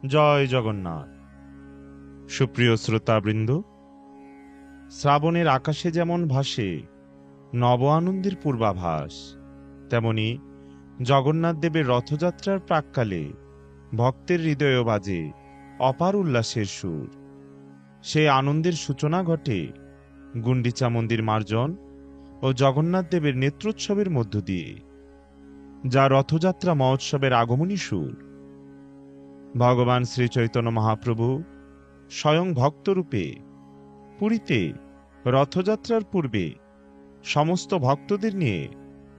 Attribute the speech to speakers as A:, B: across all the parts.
A: জয় জগন্নাথ। সুপ্রিয় শ্রোতাবৃন্দ, শ্রাবণের আকাশে যেমন ভাসে নব আনন্দের পূর্বাভাস, তেমনি জগন্নাথ দেবের রথযাত্রার প্রাক্কালে ভক্তের হৃদয়ে বাজে অপার উল্লাসের সুর। সেই আনন্দের সূচনা ঘটে গুন্ডিচা মন্দির মার্জন ও জগন্নাথ দেবের নেত্রোৎসবের মধ্য দিয়ে, যা রথযাত্রা মহোৎসবের আগমনী সুর। ভগবান শ্রী চৈতন্য মহাপ্রভু স্বয়ং ভক্তরূপে পুরীতে রথযাত্রার পূর্বে সমস্ত ভক্তদের নিয়ে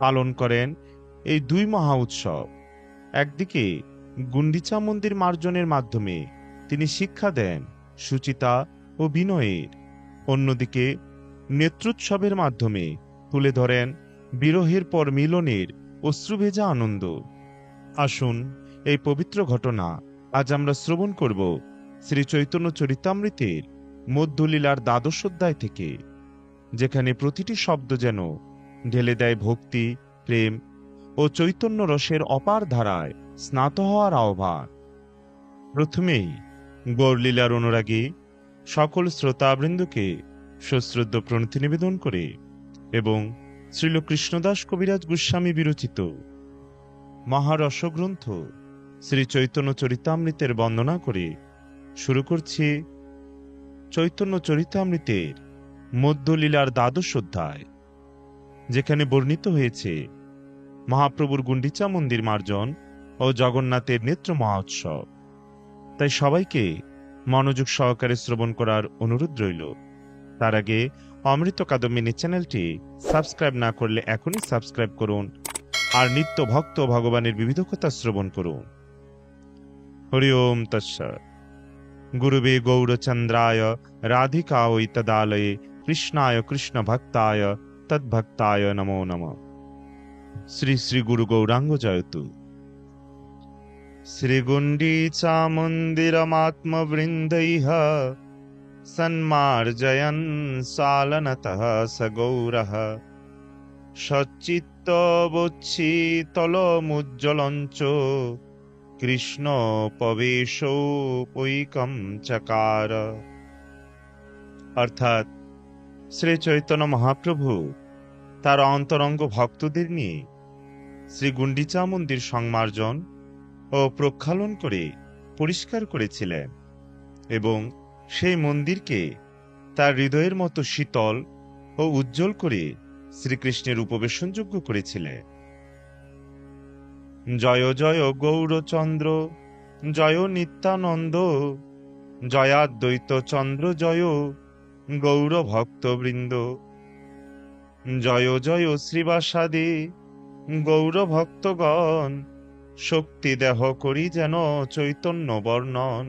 A: পালন করেন এই দুই মহা উৎসব। একদিকে গুন্ডিচা মন্দির মার্জনের মাধ্যমে তিনি শিক্ষা দেন সুচিতা ও বিনয়ের, অন্যদিকে নেত্রোৎসবের মাধ্যমে তুলে ধরেন বিরহের পর মিলনের অশ্রুভেজা আনন্দ। আসুন এই পবিত্র ঘটনা আজ আমরা শ্রবণ করব শ্রী চৈতন্য চরিতামৃতের মধ্যলীলার দ্বাদশ অধ্যায় থেকে, যেখানে প্রতিটি শব্দ যেন ঢেলে দেয় ভক্তি, প্রেম ও চৈতন্য রসের অপার ধারায় স্নাত হওয়ার আহ্বান। প্রথমেই গৌরলীলার অনুরাগী সকল শ্রোতাবৃন্দকে সশ্রদ্ধ প্রণতি নিবেদন করে এবং শ্রীল কৃষ্ণদাস কবিরাজ গোস্বামী বিরচিত মহারসগ্রন্থ শ্রী চৈতন্য চরিতামৃতের বন্দনা করে শুরু করছি চৈতন্য চরিতামৃতের মধ্যলীলার দ্বাদশ অধ্যায়, যেখানে বর্ণিত হয়েছে মহাপ্রভুর গুন্ডিচা মন্দির মার্জন ও জগন্নাথের নেত্র মহোৎসব। তাই সবাইকে মনোযোগ সহকারে শ্রবণ করার অনুরোধ রইল। তার আগে অমৃত কাদম্বিনী চ্যানেলটি সাবস্ক্রাইব না করলে এখনই সাবস্ক্রাইব করুন আর নিত্য ভক্ত ভগবানের বিবিধ কথা শ্রবণ করুন। হরি ওম তৎসৎ। গুরুবে গৌরচন্দ্রায় রাধিকায় তদালয়ে কৃষ্ণায় কৃষ্ণ ভক্তায় তদ্ভক্তায় নমো নমঃ। শ্রী শ্রী গুরু গৌরাঙ্গ জয়তু। শ্রীগুন্ডিচা মন্দিরমাত্মবৃন্दैः সন্মার্জয়न् সালনতः স গৌরः সচ্চিত্তবচ্ছিতলমুজ্জ্বলঞ্চ কৃষ্ণ পবেশোপৈকম চকার। অর্থাৎ শ্রী চৈতন্য মহাপ্রভু তার অন্তরঙ্গ ভক্তদের নিয়ে শ্রী গুন্ডিচা মন্দির সংমার্জন ও প্রক্ষালন করে পরিষ্কার করেছিলেন এবং সেই মন্দিরকে তার হৃদয়ের মতো শীতল ও উজ্জ্বল করে শ্রীকৃষ্ণের উপবেশনযোগ্য করেছিলেন। জয় জয় গৌরচন্দ্র জয় নিত্যানন্দ জয়াদ্বৈত চন্দ্র জয় গৌর ভক্তবৃন্দ। জয় জয় শ্রীবাসাদি গৌর ভক্তগণ শক্তি দেহ করি যেন চৈতন্য বর্ণন।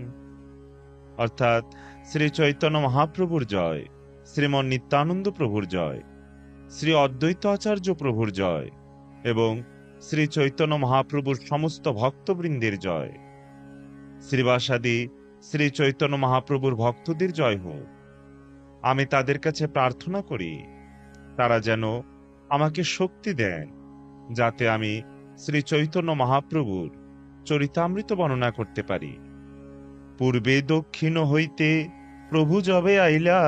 A: অর্থাৎ শ্রী চৈতন্য মহাপ্রভুর জয়, শ্রীমন নিত্যানন্দ প্রভুর জয়, শ্রী অদ্বৈত আচার্য প্রভুর জয় এবং শ্রী চৈতন্য মহাপ্রভুর সমস্ত ভক্তবৃন্দের জয়। শ্রীবাসাদি শ্রী চৈতন্য মহাপ্রভুর ভক্তদের জয় হোক। আমি তাদের কাছে প্রার্থনা করি তারা যেন আমাকে শক্তি দেন, যাতে আমি শ্রী চৈতন্য মহাপ্রভুর চরিতামৃত বর্ণনা করতে পারি। পূর্বে দক্ষিণ হইতে প্রভু যবে আইলা,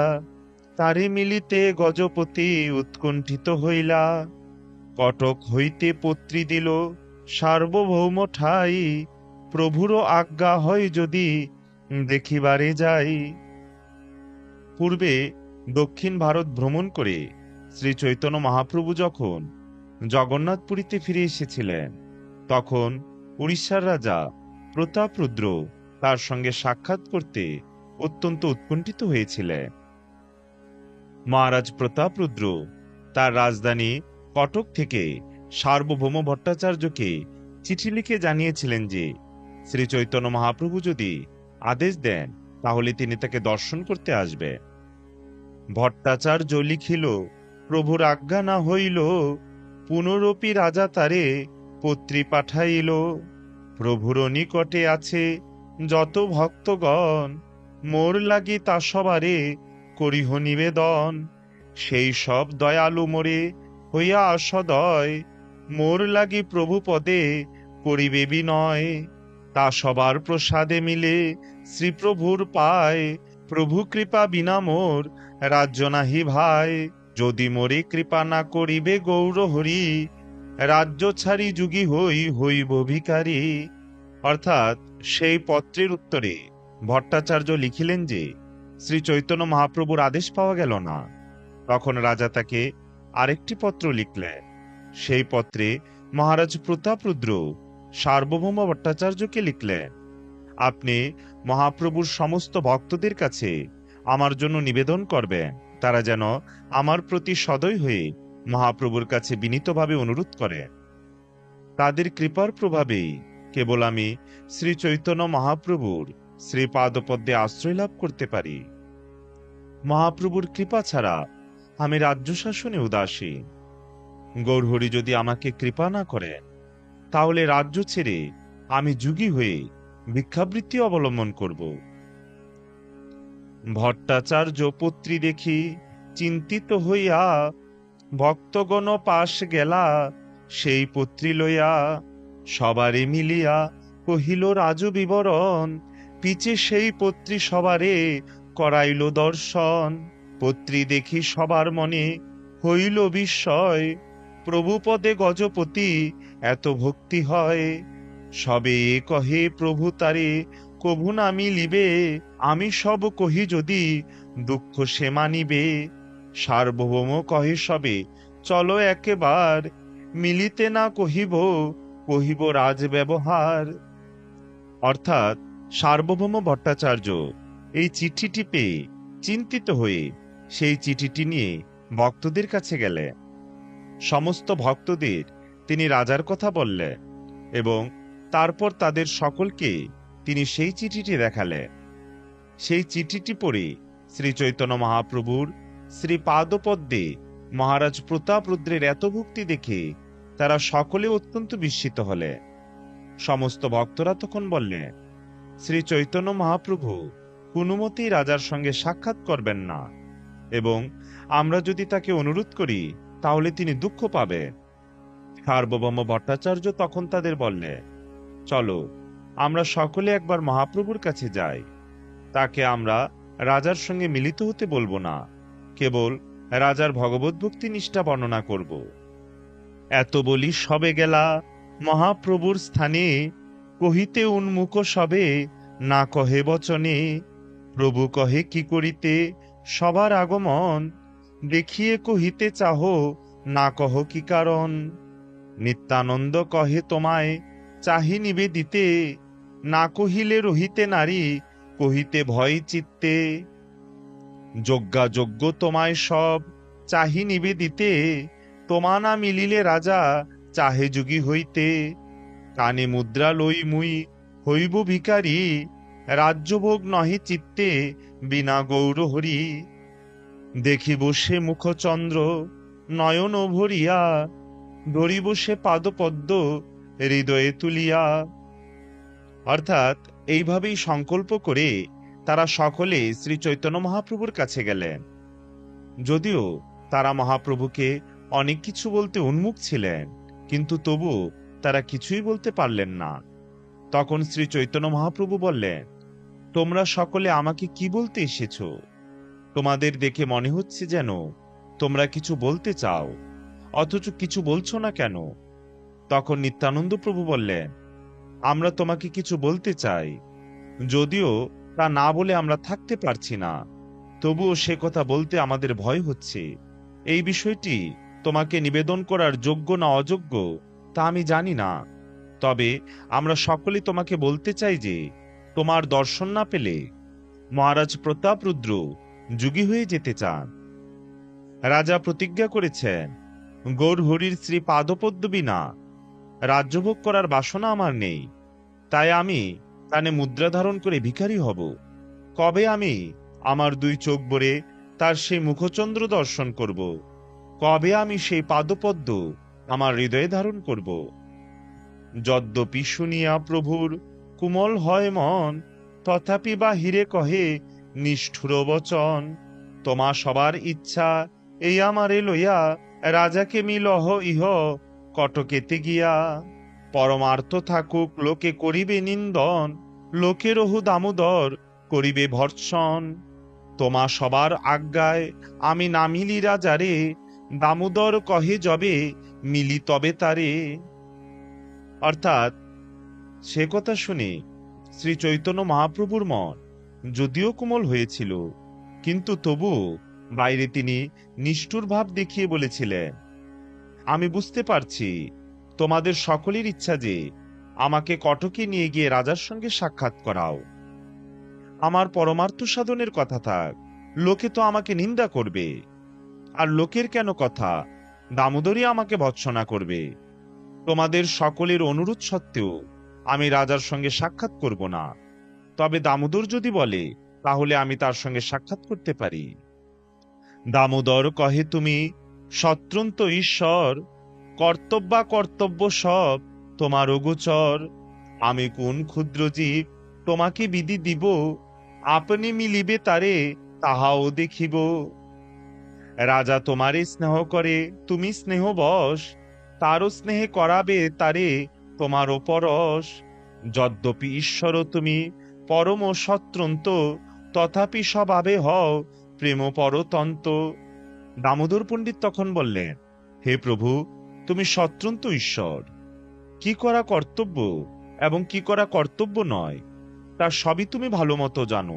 A: তারে মিলিতে গজপতি উৎকণ্ঠিত হইলা। কটক হইতে পত্রী দিল সার্বভৌম ঠাই, প্রভুরও আজ্ঞা হয় যদি দেখিবারে যাই। পূর্বে দক্ষিণ ভারত ভ্রমণ করে শ্রী চৈতন্য মহাপ্রভু যখন জগন্নাথপুরীতে ফিরে এসেছিলেন, তখন উড়িষ্যার রাজা প্রতাপরুদ্র তার সঙ্গে সাক্ষাৎ করতে অত্যন্ত উৎকণ্ঠিত হয়েছিলেন। মহারাজ প্রতাপরুদ্র তার রাজধানী কটক থেকে সার্বভৌম ভট্টাচার্যকে চিঠি লিখে জানিয়েছিলেন যে শ্রী চৈতন্য মহাপ্রভু যদি আদেশ দেন তাহলে তিনি তাকে দর্শন করতে আসবে। ভট্টাচার্য লিখিল, প্রভুর আজ্ঞা না হইল, পুনরপি রাজা তারে পত্রী পাঠাইল। প্রভুর নিকটে আছে যত ভক্তগণ, মোর লাগি তা সবারে করিহ নিবেদন। সেই সব দয়ালু মোরে হইয়া সদয়, মোর লাগি প্রভু পদে করিবে বিনয়। তা সবার প্রসাদে মিলে শ্রীপ্রভুর পায়। প্রভু কৃপা বিনা মোর রাজ্য নাহি ভাই। যদি মোরে কৃপা না করিবে গৌর হরি, রাজ্য ছাড়ি যুগী হইব ভিখারি। অর্থাৎ সেই পত্রের উত্তরে ভট্টাচার্য লিখিলেন যে শ্রী চৈতন্য মহাপ্রভুর আদেশ পাওয়া গেল না। তখন রাজা তাকে আরেকটি পত্র লিখলেন। সেই পত্রে মহারাজ প্রতাপরুদ্র সার্বভৌম ভট্টাচার্যকে লিখলেন, আপনি মহাপ্রভুর সমস্ত ভক্তদের কাছে আমার জন্য নিবেদন করবেন, তারা যেন আমার প্রতি সদয় হয়ে মহাপ্রভুর কাছে বিনীতভাবে অনুরোধ করেন। তাদের কৃপার প্রভাবেই কেবল আমি শ্রী চৈতন্য মহাপ্রভুর শ্রী পাদপদ্মে আশ্রয় লাভ করতে পারি। মহাপ্রভুর কৃপা ছাড়া আমি রাজ্য শাসনে উদাসীন। গৌরহরি যদি আমাকে কৃপা না করেন, তাহলে রাজ্য ছেড়ে আমি যুগী হয়ে ভিক্ষাবৃত্তি অবলম্বন করব। ভট্টাচার্য পত্রী দেখি চিন্তিত হইয়া ভক্তগণ পাশ গেলা সেই পত্রী লইয়া। সবারে মিলিয়া কহিল রাজু বিবরণ, পিছে সেই পত্রী সবারে করাইল দর্শন। পত্রী দেখি সবার মনে হইল বিস্ময়, প্রভুপদে গজপতি এত ভক্তি হয়। সবে কহে প্রভু তারে কভু না মিলিবে, আমি সব কহি যদি দুঃখ সে মানিবে। সার্বভৌম কহে সবে চলো একেবার, মিলিতে না কহিব কহিব রাজ ব্যবহার। অর্থাৎ সার্বভৌম ভট্টাচার্য এই চিঠিটি পেয়ে চিন্তিত হয়ে সেই চিঠিটি নিয়ে ভক্তদের কাছে গেলেন। সমস্ত ভক্তদের তিনি রাজার কথা বললেন এবং তারপর তাদের সকলকে তিনি সেই চিঠিটি দেখালেন। সেই চিঠিটি পড়ে শ্রী চৈতন্য মহাপ্রভুর শ্রী পাদপদ্মে মহারাজ প্রতাপরুদ্রের এত ভক্তি দেখে তারা সকলে অত্যন্ত বিস্মিত হলেন। সমস্ত ভক্তরা তখন বললেন, শ্রী চৈতন্য মহাপ্রভু কোনোমতেই রাজার সঙ্গে সাক্ষাৎ করবেন না, এবং আমরা যদি তাকে অনুরোধ করি তাহলে তিনি দুঃখ পাবেন। সার্বভৌম ভট্টাচার্য তখন তাদের বললেন, চলো আমরা সকলে একবার মহাপ্রভুর কাছে যাই। তাকে আমরা রাজার সঙ্গে মিলিত হতে বলবো না, কেবল রাজার ভগবত ভক্তি নিষ্ঠা বর্ণনা করব। এত বলি সবে গেলা মহাপ্রভুর স্থানে, কহিতে উন্মুখ সবে না কহে বচনে। প্রভু কহে কি করিতে সবার আগমন, দেখিয়ে কহিতে চাহ না কহ কি কারণ। নিত্যানন্দ কহে তোমায় চাহি নিবেদিতে, না কহিলে রহিতে নারী কহিতে ভয় চিত্তে। যজ্ঞাযোগ্য তোমায় সব চাহি নিবেদিতে, তোমা না মিলিলে রাজা চাহে যুগী হইতে। কানে মুদ্রা লই মুই হইব ভিখারি, রাজ্যভোগ নহে চিত্তে বিনা গৌর হরি। দেখিব সে মুখচন্দ্র নয়ন ভরিয়া, ধরিব সে পাদপদ্ম হৃদয়ে তুলিয়া। অর্থাৎ এইভাবেই সংকল্প করে তারা সকলে শ্রী চৈতন্য মহাপ্রভুর কাছে গেলেন। যদিও তারা মহাপ্রভুকে অনেক কিছু বলতে উন্মুখ ছিলেন, কিন্তু তবু তারা কিছুই বলতে পারলেন না। তখন শ্রী চৈতন্য মহাপ্রভু বললেন, তোমরা সকলে আমাকে কি বলতে এসেছো? তোমাদের দেখে মনে হচ্ছে যেন তোমরা কিছু বলতে চাও, অথচ কিছু বলছো না কেন? তখন নিত্যানন্দ প্রভু বললেন, আমরা তোমাকে কিছু বলতে চাই, যদিও তা না বলে আমরা থাকতে পারছি না, তবুও সে কথা বলতে আমাদের ভয় হচ্ছে। এই বিষয়টি তোমাকে নিবেদন করার যোগ্য না অযোগ্য তা আমি জানি না, তবে আমরা সকলে তোমাকে বলতে চাই যে তোমার দর্শন না পেলে মহারাজ প্রতাপরুদ্র যুগী হয়ে যেতে চান। রাজা প্রতিজ্ঞা করেছেন, গৌরহরির শ্রী পাদপদ্ম বিনা রাজ্যভোগ করার বাসনা আমার নেই, তাই আমি কানে মুদ্রা ধারণ করে ভিখারি হব। কবে আমি আমার দুই চোখ ভরে তার সেই মুখচন্দ্র দর্শন করব? কবে আমি সেই পাদপদ্ম আমার হৃদয়ে ধারণ করব? যদ্যপি শুনিয়া প্রভুর কুমল হয় মন, তথাপি বাহিরে কহে নিষ্ঠুর বচন। তোমা সবার ইচ্ছা এই আমারে লইয়া, রাজাকে মিলহ ইহ কটকেতে গিয়া। পরমার্থ থাকুক লোকে করিবে নিন্দন, লোকের ওহু দামোদর করিবে ভর্ৎসন। তোমা সবার আজ্ঞায় আমি নামিলি রাজারে, দামোদর কহে যবে মিলি তবে তারে। অর্থাৎ সে কথা শুনে শ্রী চৈতন্য মহাপ্রভুর মন যদিও কোমল হয়েছিল, কিন্তু তবু বাইরে তিনি নিষ্ঠুর ভাব দেখিয়ে বলেছিলেন, আমি বুঝতে পারছি তোমাদের সকলের ইচ্ছা যে আমাকে কটকে নিয়ে গিয়ে রাজার সঙ্গে সাক্ষাৎ করাও। আমার পরমার্থ সাধনের কথা থাক, লোকে তো আমাকে নিন্দা করবে। আর লোকের কেন কথা, দামোদরই আমাকে ভৎসনা করবে। তোমাদের সকলের অনুরোধ সত্ত্বেও আমি রাজার সঙ্গে সাক্ষাৎ করব না। তবে দামোদর যদি বলে তাহলে আমি তার সঙ্গে সাক্ষাৎ করতে পারি। দামোদর কহে তুমি সত্রন্ত ঈশ্বর, কর্তব্যা কর্তব্য সব তোমার অগোচর। আমি কোন ক্ষুদ্র জীব তোমাকে বিধি দিব, আপনি মিলিবে তারে তাহাও দেখিব। রাজা তোমারে স্নেহ করে তুমি স্নেহবশ, তারও স্নেহে করাবে তারে তোমার পরশ। যদ্যপি ঈশ্বর তুমি পরম সত্রন্ত, তথাপি স্বভাবে হও প্রেম পরতন্ত। দামোদর পণ্ডিত তখন বললেন, হে প্রভু, তুমি সত্রন্ত ঈশ্বর। কি করা কর্তব্য এবং কি করা কর্তব্য নয় তা সবই তুমি ভালো মতো জানো।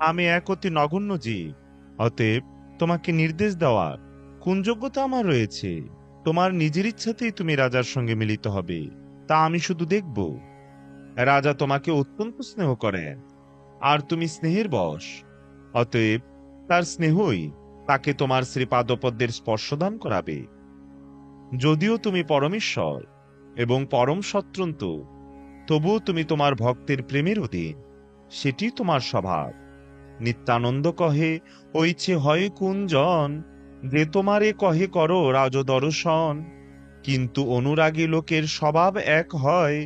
A: আমি এক অতি নগণ্য জীব, অতএব তোমাকে নির্দেশ দেওয়ার কোন যোগ্যতা আমার রয়েছে? তোমার নিজের ইচ্ছাতেই তুমি রাজার সঙ্গে মিলিত হবে, তা আমি শুধু দেখব। রাজা তোমাকে অত্যন্ত স্নেহ করেন, আর তুমি স্নেহের বশ। অতএব তার স্নেহই তাকে তোমার শ্রীপাদপদ্মের স্পর্শদান করাবে। যদিও তুমি পরমেশ্বর এবং পরম সত্রন্ত, তবুও তুমি তোমার ভক্তের প্রেমের অধীন, সেটি তোমার স্বভাব। নিত্যানন্দ কহে ওইছে হয় কুঞ্জন, যে তোমারে কহে করো রাজদর্শন। কিন্তু অনুরাগী লোকের স্বভাব এক হয়,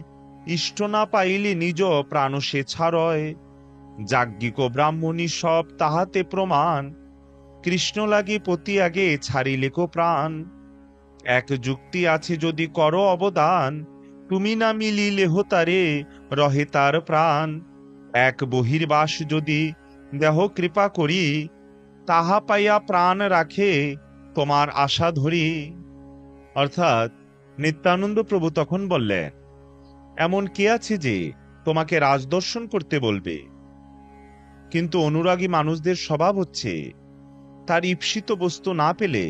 A: ইষ্ট না পাইলে নিজ প্রাণ সে ছাড়য়। যাজ্ঞিক ব্রাহ্মণী সব তাহাতে প্রমাণ, কৃষ্ণ লাগে পতি আগে ছাড়িলে কো প্রাণ। এক যুক্তি আছে যদি করো অবদান, তুমি না মিলিলে হতারে রহে তার প্রাণ। এক বহির্বাস যদি দেহ কৃপা করি, তাহা পাইয়া প্রাণ রাখে তোমার আশা ধরি। অর্থাৎ নিত্যানন্দ প্রভু তখন বললেন, এমন কে আছে যে তোমাকে রাজদর্শন করতে বলবে? কিন্তু অনুরাগী মানুষদের স্বভাব হচ্ছে তার ঈপ্সিত বস্তু না পেলে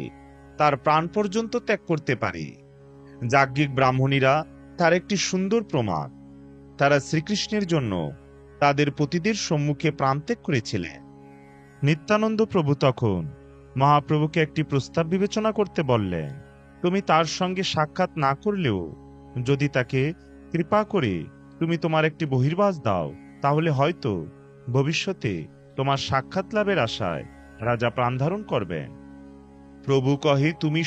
A: তার প্রাণ পর্যন্ত ত্যাগ করতে পারে। যাজ্ঞিক ব্রাহ্মণীরা তার একটি সুন্দর প্রমাণ। তারা শ্রীকৃষ্ণের জন্য তাদের পতিদের সম্মুখে প্রাণত্যাগ করেছিলেন। নিত্যানন্দ প্রভু তখন মহাপ্রভুকে একটি প্রস্তাব বিবেচনা করতে বললেন, তুমি তার সঙ্গে সাক্ষাৎ না করলেও যদি তাকে কৃপা করে তুমি তোমার একটি বহির্বাস দাও, তাহলে হয়তো ভবিষ্যতে তোমার সাক্ষাৎ লাভের আশায় রাজা প্রাণ ধারণ করবেন। প্রভু কহে তুমি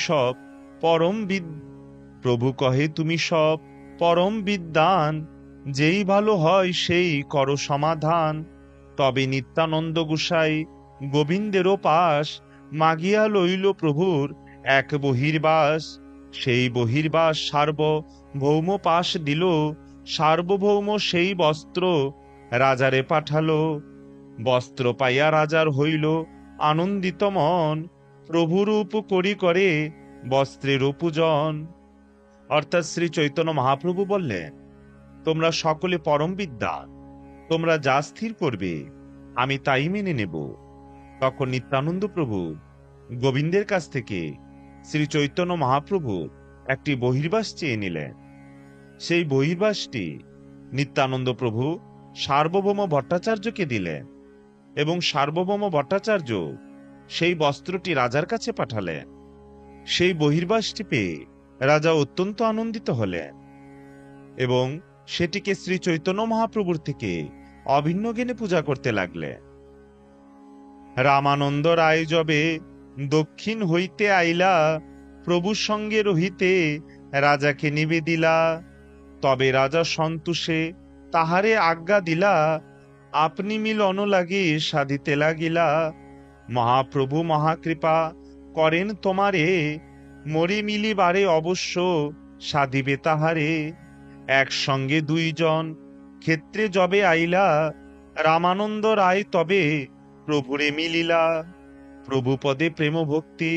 A: সব পরম বিদ্বান, যেই ভালো হয় সেই করো সমাধান। তবে নিত্যানন্দ গোসাই গোবিন্দেরও পাশ, মাগিয়া লইল প্রভুর এক বহির্বাস। সেই বহির্বাস সার্বভৌম পাশ দিল, সার্বভৌম সেই বস্ত্র রাজারে পাঠালো। বস্ত্র পাইয়া রাজার হইল আনন্দিত মন, প্রভুরূপ করি করে বস্ত্রের পূজন। অর্থাৎ শ্রী চৈতন্য মহাপ্রভু বললেন, তোমরা সকলে পরম বিদ্বান, তোমরা যা স্থির করবে আমি তাই মেনে নেব। তখন নিত্যানন্দ প্রভু গোবিন্দের কাছ থেকে শ্রী চৈতন্য মহাপ্রভু একটি বহির্বাস চেয়ে নিলেন। সেই বহির্বাসটি নিত্যানন্দ প্রভু সার্বভৌম ভট্টাচার্যকে দিলেন এবং সার্বভৌম ভট্টাচার্য সেই বস্ত্রটি রাজার কাছে পাঠালেন। সেই বহির্বাসটি পেয়ে রাজা অত্যন্ত আনন্দিত হলেন এবং সেটিকে শ্রী চৈতন্য মহাপ্রভুর থেকে অভিন্ন জ্ঞানে পূজা করতে লাগলেন। রামানন্দ রায় যবে দক্ষিণ হইতে আইলা, প্রভুর সঙ্গে রহিতে রাজাকে নিবেদিলা। তবে রাজা সন্তোষে তাহারে আজ্ঞা দিলা, আপনি মিলন লাগি সাধিতে লাগিলা। মহাপ্রভু মহাকৃপা করেন তোমারে, মরি মিলিবারে অবশ্য সাধিবে তাহারে। একসঙ্গে দুইজন ক্ষেত্রে যবে আইলা, রামানন্দ রায় তবে প্রভুরে মিলিলা। প্রভু পদে প্রেম ভক্তি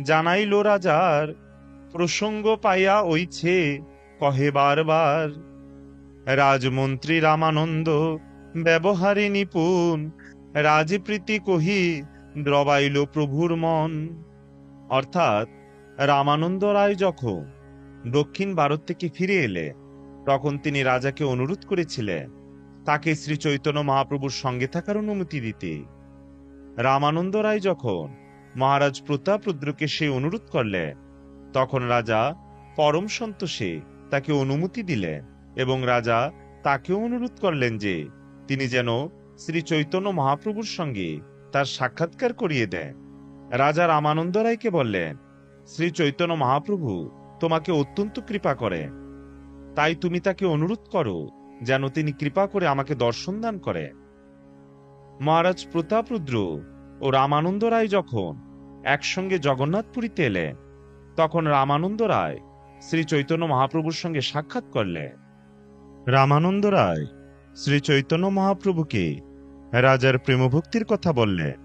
A: জানাইল রাজার, প্রসঙ্গ পাইয়া ওইছে কহে বারবার। রাজমন্ত্রী রামানন্দ ব্যবহারে নিপুণ, রাজপ্রীতি কহি দ্রবাইল প্রভুর মন। অর্থাৎ রামানন্দ রায় যখন দক্ষিণ ভারত থেকে ফিরে এলে, তখন তিনি রাজাকে অনুরোধ করেছিলেন তাকে শ্রী চৈতন্য মহাপ্রভুর সঙ্গে থাকার অনুমতি দিতে। রামানন্দ রায় যখন মহারাজ প্রতাপরুদ্রকে সে অনুরোধ করলেন, তখন রাজা পরম সন্তোষে তাকে অনুমতি দিলেন এবং রাজা তাকেও অনুরোধ করলেন যে তিনি যেন শ্রী চৈতন্য মহাপ্রভুর সঙ্গে তার সাক্ষাৎকার করিয়ে দেন। রাজা রামানন্দ রায়কে বললেন, শ্রী চৈতন্য মহাপ্রভু তোমাকে অত্যন্ত কৃপা করেন, তাই তুমি তাকে অনুরোধ করো যেন তিনি কৃপা করে আমাকে দর্শন দান করেন। মহারাজ প্রতাপরুদ্র ও রামানন্দ রায় যখন একসঙ্গে জগন্নাথপুরীতে এলেন, তখন রামানন্দ রায় শ্রী চৈতন্য মহাপ্রভুর সঙ্গে সাক্ষাৎ করলেন। রামানন্দ রায় শ্রী চৈতন্য মহাপ্রভুকে রাজার প্রেমভক্তির কথা বললেন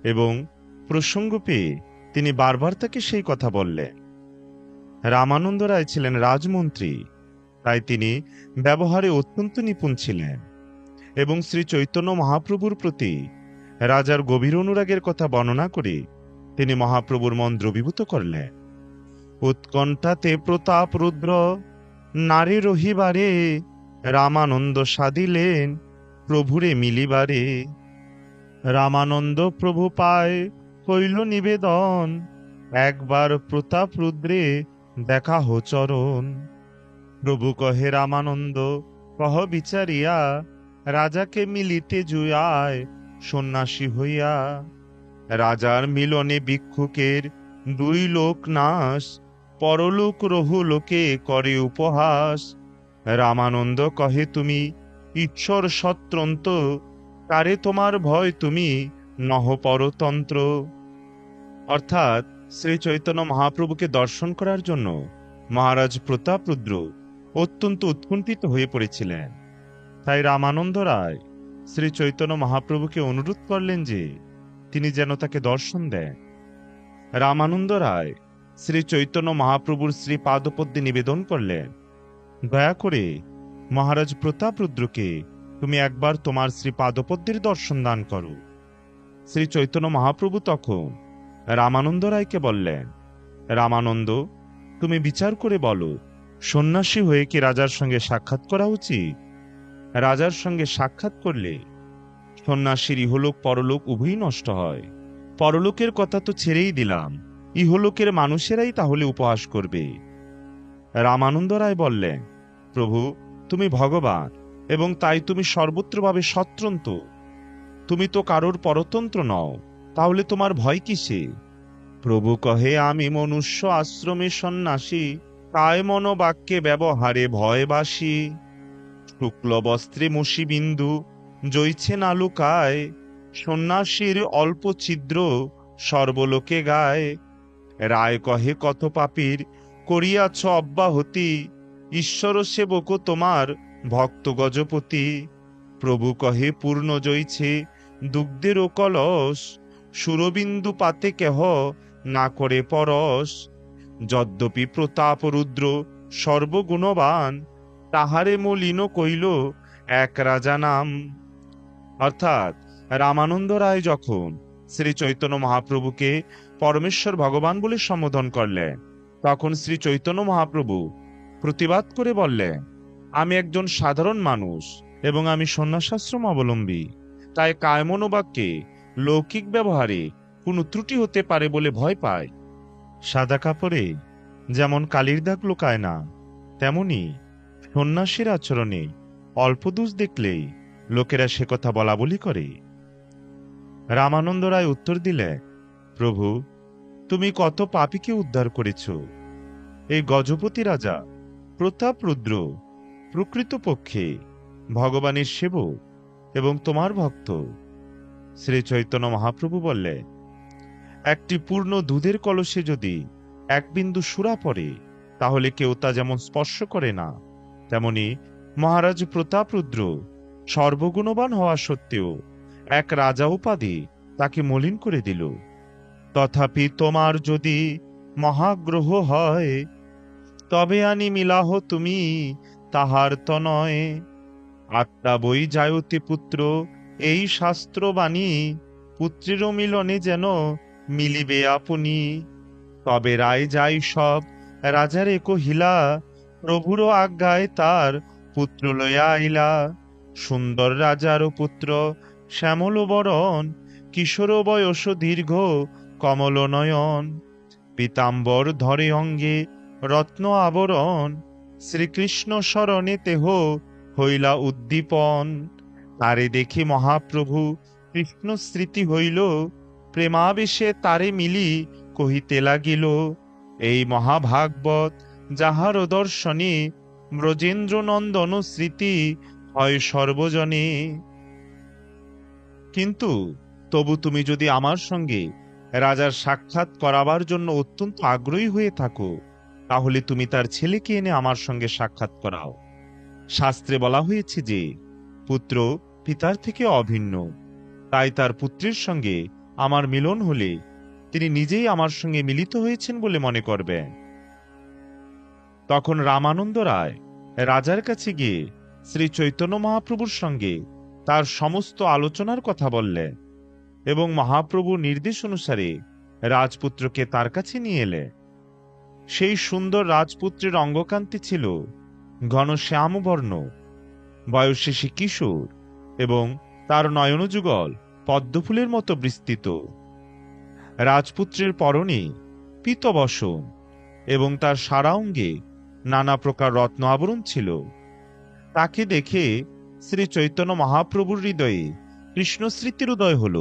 A: এবং প্রসঙ্গ পেয়ে তিনি বারবার তাকে সেই কথা বললেন। রামানন্দ রায় ছিলেন রাজমন্ত্রী, তাই তিনি ব্যবহারে অত্যন্ত নিপুণ ছিলেন এবং শ্রী চৈতন্য মহাপ্রভুর প্রতি রাজার গভীর অনুরাগের কথা বর্ণনা করে তিনি মহাপ্রভুর মন দ্রবীভূত করলেন। উৎকণ্ঠাতে প্রতাপরুদ্র নারী রহিবারে, রামানন্দ সাদিলেন প্রভুরে মিলিবারে। রামানন্দ প্রভু পায় হইল নিবেদন, একবার প্রতাপরুদ্রে দেখা হো চরণ। প্রভু কহে রামানন্দ কহ বিচারিয়া, রাজাকে মিলিতে জুয়ায় সন্ন্যাসী হইয়া। রাজার মিলনে ভিক্ষুকের দুই লোক নাশ, পরলোক রহুলোকে করে উপহাস। রামানন্দ কহে তুমি ঈশ্বর স্বতন্ত্র, কারে তোমার ভয় তুমি নহ পরতন্ত্র। অর্থাৎ শ্রী চৈতন্য মহাপ্রভুকে দর্শন করার জন্য মহারাজ প্রতাপরুদ্র অত্যন্ত উৎকণ্ঠিত হয়ে পড়েছিলেন। তাই রামানন্দ রায় শ্রী চৈতন্য মহাপ্রভুকে অনুরোধ করলেন যে তিনি যেন তাকে দর্শন দেন। রামানন্দ রায় শ্রী চৈতন্য মহাপ্রভুর শ্রী পাদপদ্মে নিবেদন করলেন, দয়া করে মহারাজ প্রতাপরুদ্রকে তুমি একবার তোমার শ্রী পাদপদ্মের দর্শন দান করো। শ্রী চৈতন্য মহাপ্রভু তখন রামানন্দ রায়কে বললেন, রামানন্দ, তুমি বিচার করে বলো, সন্ন্যাসী হয়ে কি রাজার সঙ্গে সাক্ষাৎ করা উচিত? রাজার সঙ্গে সাক্ষাৎ করলে সন্ন্যাসীর ইহলোক পরলোক উভয়ই নষ্ট হয়। পরলোকের কথা তো ছেড়েই দিলাম, ইহলোকের মানুষেরাই তাহলে উপহাস করবে। রামানন্দ রায় বললেন, প্রভু তুমি ভগবান এবং তাই তুমি সর্বত্রভাবে স্বতন্ত্র, তুমি তো কারোর পরতন্ত্র নও, তাহলে তোমার ভয় কিসে? প্রভু কহে আমি মনুষ্য আশ্রমে সন্ন্যাসী, কায় মনোবাক্যে ব্যবহারে ভয়বাসী। শুক্ল বস্ত্রে মসি বিন্দু জইছে না লুকায়, সন্ন্যাসীর অল্প ছিদ্র সর্বলোকে গায়। রায় কহে কত পাপীর করিয়াছ অব্যাহতি, ঈশ্বর সেবক তোমার ভক্ত গজপতি। প্রভু কহে পূর্ণ জইছে দুগ্ধের কলস, সুরবিন্দু পাতে কেহ না করে পরশ। যদ্যপি প্রতাপরুদ্র সর্বগুণবান, তাহারে মলিন কইল এক রাজা নাম। অর্থাৎ রামানন্দ রায় যখন শ্রী চৈতন্য মহাপ্রভুকে পরমেশ্বর ভগবান বলে সম্বোধন করলেন, তখন শ্রী চৈতন্য মহাপ্রভু প্রতিবাদ করে বললেন, আমি একজন সাধারণ মানুষ এবং আমি সন্ন্যাসাশ্রম অবলম্বী, তাই কায়মনোবাক্যে লৌকিক ব্যবহারে কোনো ত্রুটি হতে পারে বলে ভয় পায়। সাদা কাপড়ে যেমন কালির দাগ লুকায় না, তেমনি সন্ন্যাসীর আচরণে অল্প দোষ দেখলেই লোকেরা সে কথা বলা বলি করে। রামানন্দ রায় উত্তর দিলে, প্রভু তুমি কত পাপীকে উদ্ধার করেছ। এই গজপতি রাজা প্রতাপরুদ্র প্রকৃতপক্ষে ভগবানের সেবক এবং তোমার ভক্ত। শ্রী চৈতন্য মহাপ্রভু বললে, একটি পূর্ণ দুধের কলসে যদি এক বিন্দু সুরা পড়ে, তাহলে কেউ তা যেমন স্পর্শ করে না, তেমনি মহারাজ প্রতাপরুদ্র সর্বগুণবান হওয়া সত্ত্বেও এক রাজা উপাধি তাকে মলিন করে দিল। তথাপি তোমার যদি মহাগ্রহ হয়, তবে আনি মিলাহ তুমি, তাহার তো নয়। আত্মা বই যায়তে পুত্র, এই শাস্ত্রবাণী, পুত্রেরও মিলনে যেন মিলিবে আপনি। তবে রায় যাই সব রাজারে কহিলা, প্রভুরও আজ্ঞায় তার পুত্র লইয়া আইলা। সুন্দর রাজারও পুত্র শ্যামল বরণ, কিশোর বয়স দীর্ঘ কমল নয়ন। পীতাম্বর ধরে অঙ্গে রত্ন আবরণ, শ্রীকৃষ্ণ শরণে তেহ হইলা উদ্দীপন। তারে দেখি মহাপ্রভু কৃষ্ণ স্মৃতি হইল, প্রেমাবেশে তারে মিলি কহিতে লাগিল। এই মহাভাগবত যাহার দর্শনে, ব্রজেন্দ্র নন্দন স্মৃতি হয় সর্বজনে। কিন্তু তবু তুমি যদি আমার সঙ্গে রাজার সাক্ষাৎ করাবার জন্য অত্যন্ত আগ্রহী হয়ে থাকো, তাহলে তুমি তার ছেলেকে এনে আমার সঙ্গে সাক্ষাৎ করাও। শাস্ত্রে বলা হয়েছে যে পুত্র পিতার থেকে অভিন্ন, তাই তার পুত্রের সঙ্গে আমার মিলন হলে তিনি নিজেই আমার সঙ্গে মিলিত হয়েছেন বলে মনে করবেন। তখন রামানন্দ রায় রাজার কাছে গিয়ে শ্রী চৈতন্য মহাপ্রভুর সঙ্গে তার সমস্ত আলোচনার কথা বললেন এবং মহাপ্রভুর নির্দেশ অনুসারে রাজপুত্রকে তার কাছে নিয়ে এলে। সেই সুন্দর রাজপুত্রের অঙ্গকান্তি ছিল ঘন শ্যামবর্ণ, বয়সে সে কিশোর এবং তার নয়নযুগল পদ্মফুলের মতো বিস্তৃত। রাজপুত্রের পরনে পীতবসন এবং তার সারা অঙ্গে নানা প্রকার রত্ন আবরণ ছিল। তাকে দেখে শ্রী চৈতন্য মহাপ্রভুর হৃদয়ে কৃষ্ণ স্মৃতির উদয় হল।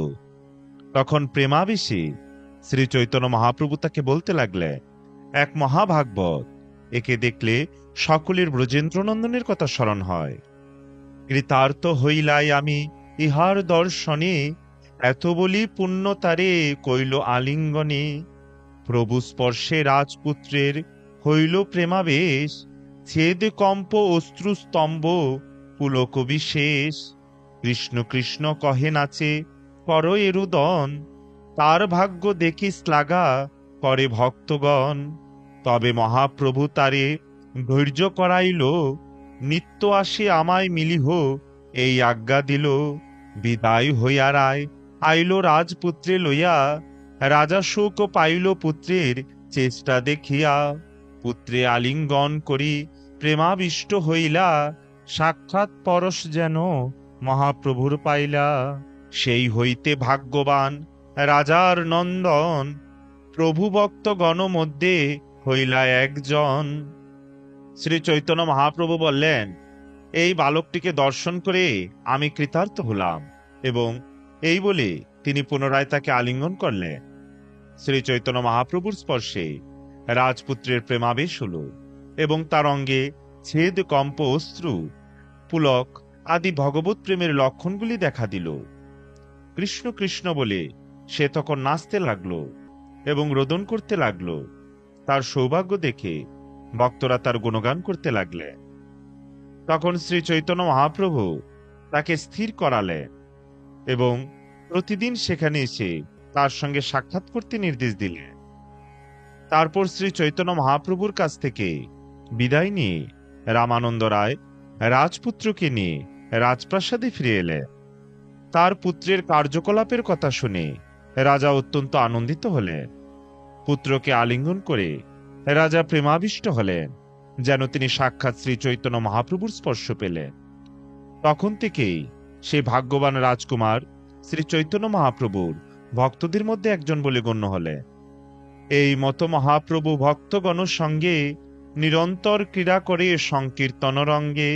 A: তখন প্রেমাবেশে শ্রী চৈতন্য মহাপ্রভু তাকে বলতে লাগলেন, এক মহাভাগবত, একে দেখলে সকলের ব্রজেন্দ্রনন্দনের কথা স্মরণ হয়। কৃতার্থ হইলাই আমি ইহার দর্শনে, এত বলি পুণ্য তারে কইল আলিঙ্গনে। প্রভু স্পর্শে রাজপুত্রের হইল প্রেমাবেশ, ছেদ কম্প অশ্রুস্তম্ভ পুলক বিশেষ। কৃষ্ণ কৃষ্ণ কহে নাচে কর এরুদন, তার ভাগ্য দেখি শ্লাঘা করে ভক্তগণ। তবে মহাপ্রভু তারে ধৈর্য করাইল, নিত্য আসে আমায় মিলিহ এই আজ্ঞা দিল। বিদায় হইয়া রায় আইল রাজপুত্রে লইয়া, রাজা শোক পাইল পুত্রের চেষ্টা দেখিয়া। পুত্রে আলিঙ্গন করি প্রেমাবিষ্ট হইলা, সাক্ষাৎ পরশ যেন মহাপ্রভুর পাইলা। সেই হইতে ভাগ্যবান রাজার নন্দন, প্রভু ভক্ত গণ মধ্যে হইলা একজন। শ্রী চৈতন্য মহাপ্রভু বললেন, এই বালকটিকে দর্শন করে আমি কৃতার্থ হলাম, এবং এই বলে তিনি পুনরায় তাকে আলিঙ্গন করলেন। শ্রী চৈতন্য মহাপ্রভুর স্পর্শে রাজপুত্রের প্রেমাবেশ হল এবং তার অঙ্গে ছেদ কম্প অশ্রু পুলক আদি ভগবত প্রেমের লক্ষণগুলি দেখা দিল। কৃষ্ণ কৃষ্ণ বলে সে তখন নাচতে লাগলো এবং রোদন করতে লাগলো। তার সৌভাগ্য দেখে ভক্তরা তার গুণগান করতে লাগলেন। তখন শ্রী চৈতন্য মহাপ্রভু তাকে স্থির করালেন এবং প্রতিদিন সেখানে এসে তার সঙ্গে সাক্ষাৎ করতে নির্দেশ দিলেন। তারপর শ্রী চৈতন্য মহাপ্রভুর কাছ থেকে বিদায় নিয়ে রামানন্দ রায় রাজপুত্রকে নিয়ে রাজপ্রাসাদে ফিরে এলেন। তার পুত্রের কার্যকলাপের কথা শুনে রাজা অত্যন্ত আনন্দিত হলেন। পুত্রকে আলিঙ্গন করে রাজা প্রেমাবিষ্ট হলেন, যেন তিনি সাক্ষাৎ শ্রী চৈতন্য মহাপ্রভুর স্পর্শ পেলেন। তখন থেকেই সে ভাগ্যবান রাজকুমার শ্রী চৈতন্য মহাপ্রভুর ভক্তদের মধ্যে একজন বলে গণ্য হলেন। এই মতো মহাপ্রভু ভক্তগণ সঙ্গে নিরন্তর ক্রীড়া করে সংকীর্তন রঙ্গে,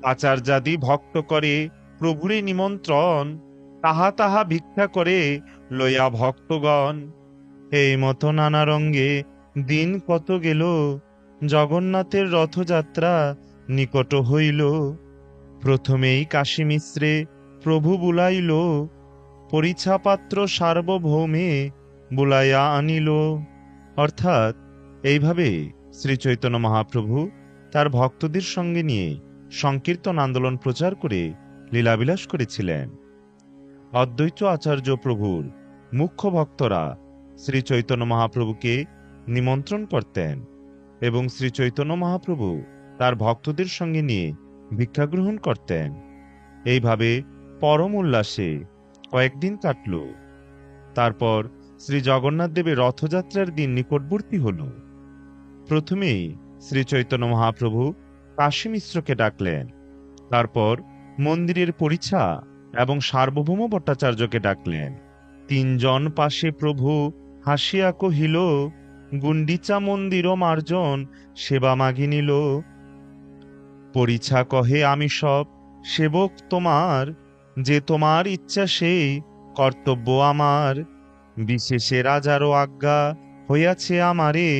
A: আচার্যাদি ভক্ত করে প্রভুরে নিমন্ত্রণ, তাহা তাহা ভিক্ষা করে লইয়া ভক্তগণ। এই মতো নানা রঙ্গে দিন কত গেল, জগন্নাথের রথযাত্রা নিকট হইল। প্রথমেই কাশী মিশ্রে প্রভু বুলাইল, পরিছাপাত্র সার্বভৌমে বুলাইয়া আনিল। অর্থাৎ এইভাবে শ্রী চৈতন্য মহাপ্রভু তার ভক্তদের সঙ্গে নিয়ে সংকীর্তন আন্দোলন প্রচার করে লীলাবিলাস করেছিলেন। অদ্বৈত আচার্য প্রভুর মুখ্য ভক্তরা শ্রী চৈতন্য মহাপ্রভুকে নিমন্ত্রণ করতেন এবং শ্রী চৈতন্য মহাপ্রভু তার ভক্তদের সঙ্গে নিয়ে ভিক্ষা গ্রহণ করতেন। এইভাবে পরম উল্লাসে কয়েকদিন কাটল। তারপর শ্রী জগন্নাথ দেবের রথযাত্রার দিন নিকটবর্তী হল। প্রথমেই শ্রী চৈতন্য মহাপ্রভু কাশী মিশ্রকে ডাকলেন, তারপর মন্দিরের পরিছা এবং সার্বভৌম ভট্টাচার্যকে ডাকলেন। তিনজন পাশে প্রভু হাসিয়া কহিল, গুন্ডিচা মন্দির মার্জন সেবা মাগি নিল। পরিছা কহে, আমি সব সেবক তোমার, যে তোমার ইচ্ছা সেই কর্তব্য আমার। বিশেষে রাজারও আজ্ঞা হইয়াছে আমারে,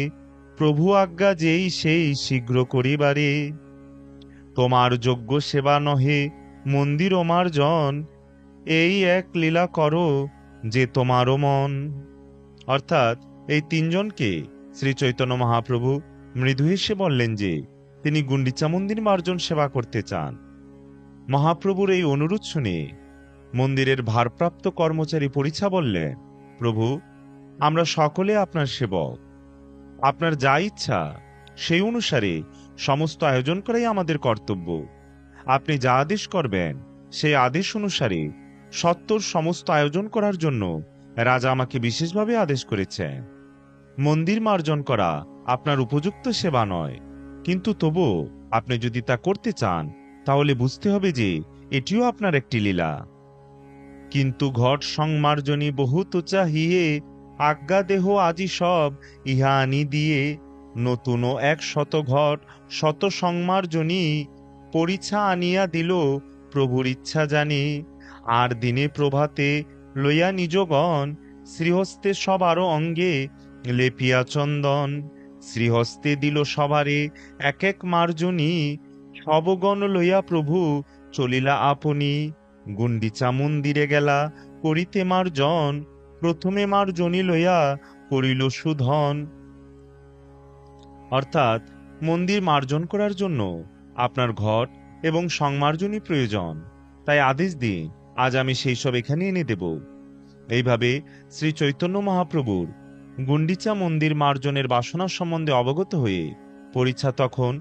A: প্রভু আজ্ঞা যেই সেই শীঘ্র করিবারে। তোমার যোগ্য সেবা নহে মন্দির মার্জন, এই এক লীলা করো যে তোমারও মন। অর্থাৎ এই তিনজনকে শ্রী চৈতন্য মহাপ্রভু মৃদু হেসে বললেন যে তিনি গুন্ডিচা মন্দির মার্জন সেবা করতে চান। মহাপ্রভুর এই অনুরোধ শুনে মন্দিরের ভারপ্রাপ্ত কর্মচারী পরিছা বললেন, প্রভু, আমরা সকলে আপনার সেবক, আপনার যা ইচ্ছা সেই অনুসারে সমস্ত আয়োজন করাই আমাদের কর্তব্য। আপনি যা আদেশ করবেন সেই আদেশ অনুসারে সত্তর সমস্ত আয়োজন করার জন্য রাজা আমাকে বিশেষভাবে আদেশ করেছেন। মন্দির মার্জন করা আপনার উপযুক্ত সেবা নয়, কিন্তু তবু আপনি যদি তা করতে চান তাহলে বুঝতে হবে যে এটিও আপনার একটি লীলা। কিন্তু ঘট সংমার্জনী বহুত চাহিয়ে, আজ্ঞা দেহ আজি সব ইহা আনি দিয়ে। নতুন 100 ঘট শত সংমার্জনী, পরিছা আনিয়া দিল প্রভুর ইচ্ছা জানি। আর দিনে প্রভাতে লইয়া নিজগণ, শ্রীহস্তে সবারও অঙ্গে লেপিয়া চন্দন। শ্রীহস্তে দিল সবারে এক এক মার্জনী, সবগণ লইয়া প্রভু চলিলা আপনি। গুন্ডিচা মন্দিরে গেলা করিতে মার্জন, প্রথমে মার্জনী লইয়া করিল সুধন। অর্থাৎ মন্দির মার্জন করার জন্য আপনার ঘট এবং সংমার্জনী প্রয়োজন, তাই আদেশ দিন, আজ আমি সেই সব এখানে এনে দেব। এইভাবে শ্রী চৈতন্য মহাপ্রভুর গুন্ডিচা মন্দির মার্জনের বাসনা সম্বন্ধে অবগত হয়ে পরিছা তখন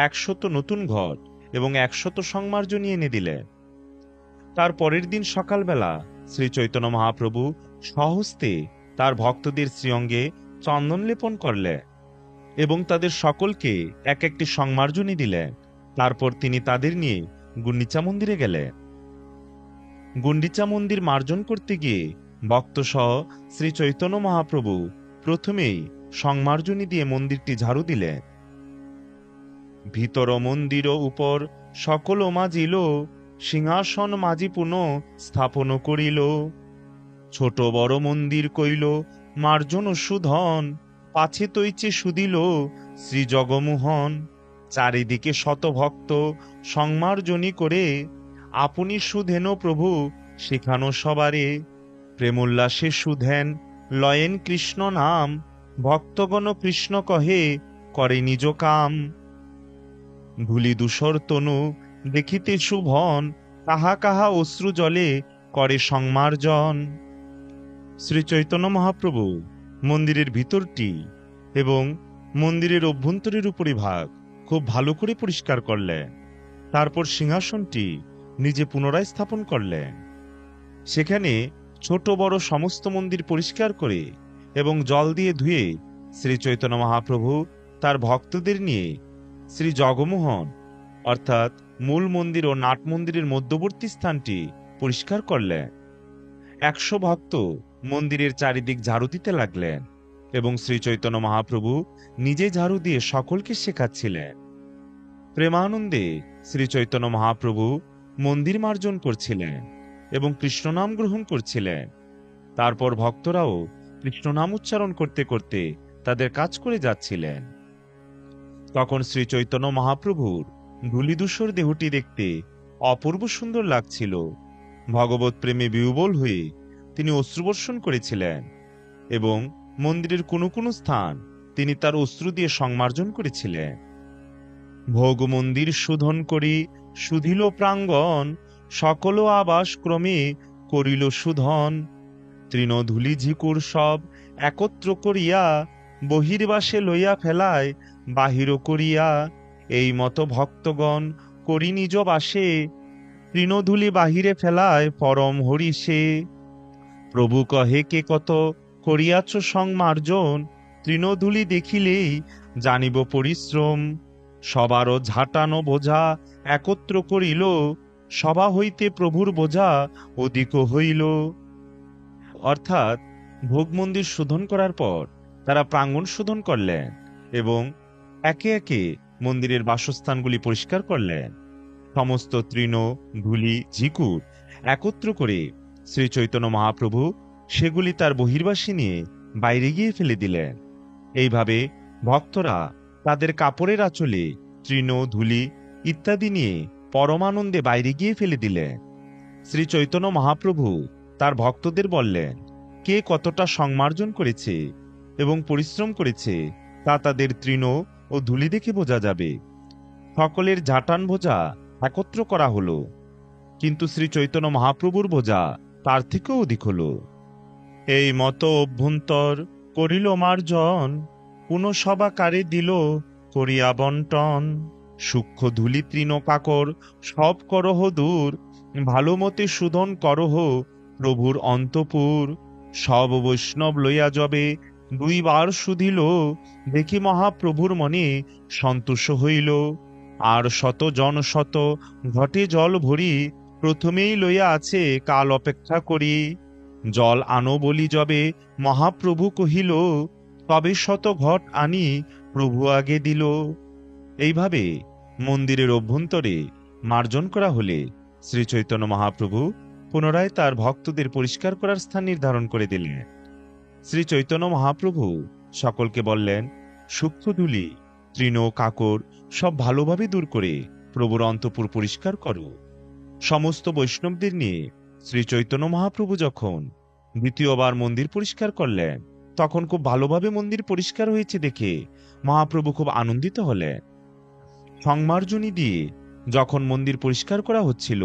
A: 100 নতুন ঘট এবং 100 সংমার্জনী এনে দিলেন। তার পরের দিন সকালবেলা শ্রী চৈতন্য মহাপ্রভু স্বহস্তে তার ভক্তদের শ্রীঅঙ্গে চন্দন লেপন করলেন এবং তাদের সকলকে এক একটি সংমার্জনী দিলেন। তারপর তিনি তাদের নিয়ে গুন্ডিচা মন্দিরে গেলেন। গুন্ডিচা মন্দির মার্জন করতে গিয়ে ভক্তসহ শ্রী চৈতন্য মহাপ্রভু প্রথমেই সংমার্জনী দিয়ে মন্দিরটি ঝাড়ু দিলেন। ভিতর মন্দির উপর সকল মাজিল, সিংহাসন মাজি পুনঃ স্থাপন করিল। ছোট বড় মন্দির কইল মার্জন সুধন, পাছে তৈচে সুদিল শ্রী জগমোহন। চারিদিকে শতভক্ত সংমার্জনী করে, আপনি সুধেন প্রভু শেখানো সবারে। প্রেমোল্লাসে সুধেন লয়েন কৃষ্ণ নাম, ভক্তগণ কৃষ্ণ কহে করে নিজ কাম। ধুলি ধূসর তনু দেখিতে শুভন, কাহা কাহা অশ্রু জলে করে সংমার্জন। শ্রী চৈতন্য মহাপ্রভু মন্দিরের ভিতরটি এবং মন্দিরের অভ্যন্তরের উপরিভাগ খুব ভালো করে পরিষ্কার করলেন। তারপর সিংহাসনটি নিজে পুনরায় স্থাপন করলেন। সেখানে ছোট বড় সমস্ত মন্দির পরিষ্কার করে এবং জল দিয়ে ধুয়ে শ্রী চৈতন্য মহাপ্রভু তার ভক্তদের নিয়ে শ্রী জগমোহন অর্থাৎ মূল মন্দির ও নাট মন্দিরের মধ্যবর্তী স্থানটি পরিষ্কার করলেন। 100 ভক্ত মন্দিরের চারিদিক ঝাড়ু দিতে লাগলেন এবং শ্রী চৈতন্য মহাপ্রভু নিজে ঝাড়ু দিয়ে সকলকে শেখাচ্ছিলেন। প্রেমানন্দে শ্রী চৈতন্য মহাপ্রভু মন্দির মার্জন করছিলেন এবং কৃষ্ণনাম গ্রহণ করছিলেন। তারপর ভক্তরাও কৃষ্ণনাম উচ্চারণ করতে করতে তাদের কাজ করে যাচ্ছিলেন। তখন শ্রী চৈতন্য মহাপ্রভুর ধূলিধূসর দেহটি দেখতে অপূর্ব সুন্দর লাগছিল। ভগবত প্রেমে বিহ্বল হয়ে তিনি অশ্রুবর্ষণ করেছিলেন এবং মন্দিরের কোনো কোনো স্থান তিনি তার অশ্রু দিয়ে সংমার্জন করেছিলেন। ভোগ মন্দির শোধন করি শুধিল প্রাঙ্গণ, সকল আবাস ক্রমে করিল শোধন। তৃণধূলি ঝিকুর সব একত্র করিয়া বহির্বাসে লইয়া ফেলায় বাহির করিয়া, এই মতো ভক্তগণ করি নিজ বাসে, তৃণধূলি বাহিরে ফেলায় পরম হরিষে। প্রভু কহে কে কত করিয়াছ সংমার্জন, তৃণধূলি দেখিলেই জানিব পরিশ্রম। সবারও ঝাঁটানো বোঝা একত্র করিল, সভা হইতে প্রভুর বোঝা অধিক হইল। অর্থাৎ ভোগ মন্দির শোধন করার পর তারা প্রাঙ্গণ শোধন করলেন এবং একে একে মন্দিরের বাসস্থানগুলি পরিষ্কার করলেন। সমস্ত তৃণ ধূলি ঝিকুর একত্র করে শ্রী চৈতন্য মহাপ্রভু সেগুলি তার বহির্বাসী নিয়ে বাইরে গিয়ে ফেলে দিলেন। এইভাবে ভক্তরা তাদের কাপড়ের আঁচলে তৃণ ধূলি ইত্যাদি নিয়ে পরমানন্দে বাইরে গিয়ে ফেলে দিলেন। শ্রী চৈতন্য মহাপ্রভু তার ভক্তদের বললেন, কে কতটা সংমার্জন করেছে এবং পরিশ্রম করেছে তা তাদের তৃণ ও ধূলি দেখে বোঝা যাবে। সকলের ঝাঁটান বোঝা একত্র করা হলো, কিন্তু শ্রী চৈতন্য মহাপ্রভুর বোঝা তার থেকেও অধিক হলো। এই মতো অভ্যন্তর করিল মার্জন, পুনঃসভা কারে দিল করিয়া বন্টন। সূক্ষ্ম ধূলি তৃণ কাকর সব করহ দূর, ভালো মতে শোধন করহ প্রভুর অন্তপুর। সব বৈষ্ণব লইয়া যবে দুইবার শুধিল, দেখি মহাপ্রভুর মনে সন্তোষ হইল। আর শত জন শত ঘটে জল ভরি, প্রথমেই লইয়া আছে কাল অপেক্ষা করি। জল আনো বলি যবে মহাপ্রভু কহিল, তবে শত ঘট আনি প্রভু আগে দিল। এইভাবে মন্দিরের অভ্যন্তরে মার্জন করা হলে শ্রী চৈতন্য মহাপ্রভু পুনরায় তার ভক্তদের পরিষ্কার করার স্থান নির্ধারণ করে দিলেন। শ্রী চৈতন্য মহাপ্রভু সকলকে বললেন, সূক্ষ্ম ধূলি তৃণ কাকর সব ভালোভাবে দূর করে প্রভুর অন্তপুর পরিষ্কার করো। সমস্ত বৈষ্ণবদের নিয়ে শ্রী চৈতন্য মহাপ্রভু যখন দ্বিতীয়বার মন্দির পরিষ্কার করলেন, তখন খুব ভালোভাবে মন্দির পরিষ্কার হয়েছে দেখে মহাপ্রভু খুব আনন্দিত হলেন। সংমার্জনী দিয়ে যখন মন্দির পরিষ্কার করা হচ্ছিল,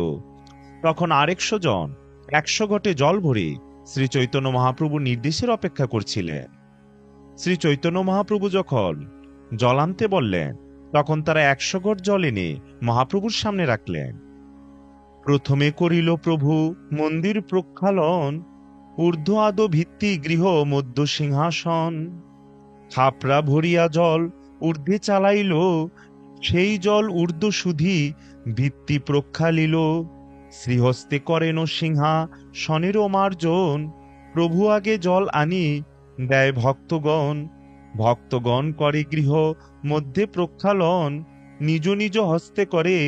A: তখন আর 100 জন 100 ঘটে জল ভরে শ্রী চৈতন্য মহাপ্রভুর নির্দেশের অপেক্ষা করছিলেন। শ্রী চৈতন্য মহাপ্রভু যখন জল আনতে বললেন, তখন তারা 100 ঘট জল এনে মহাপ্রভুর সামনে রাখলেন। প্রথমে করিল প্রভু মন্দির প্রক্ষালন, ঊর্ধ্ব আদো ভিত্তি গৃহ মধ্য সিংহাসন। খাপড়া ভরিয়া জল ঊর্ধ্বে চালাইল, সেই জল ঊর্ধ্ব সুধি ভিত্তি প্রক্ষালিল। শ্রীহস্তে করেন সিংহাসনেরও মার্জন, প্রভু আগে জল আনি দেয় ভক্তগণ। ভক্তগণ করে গৃহ মধ্যে প্রক্ষালন, নিজ নিজ হস্তে করে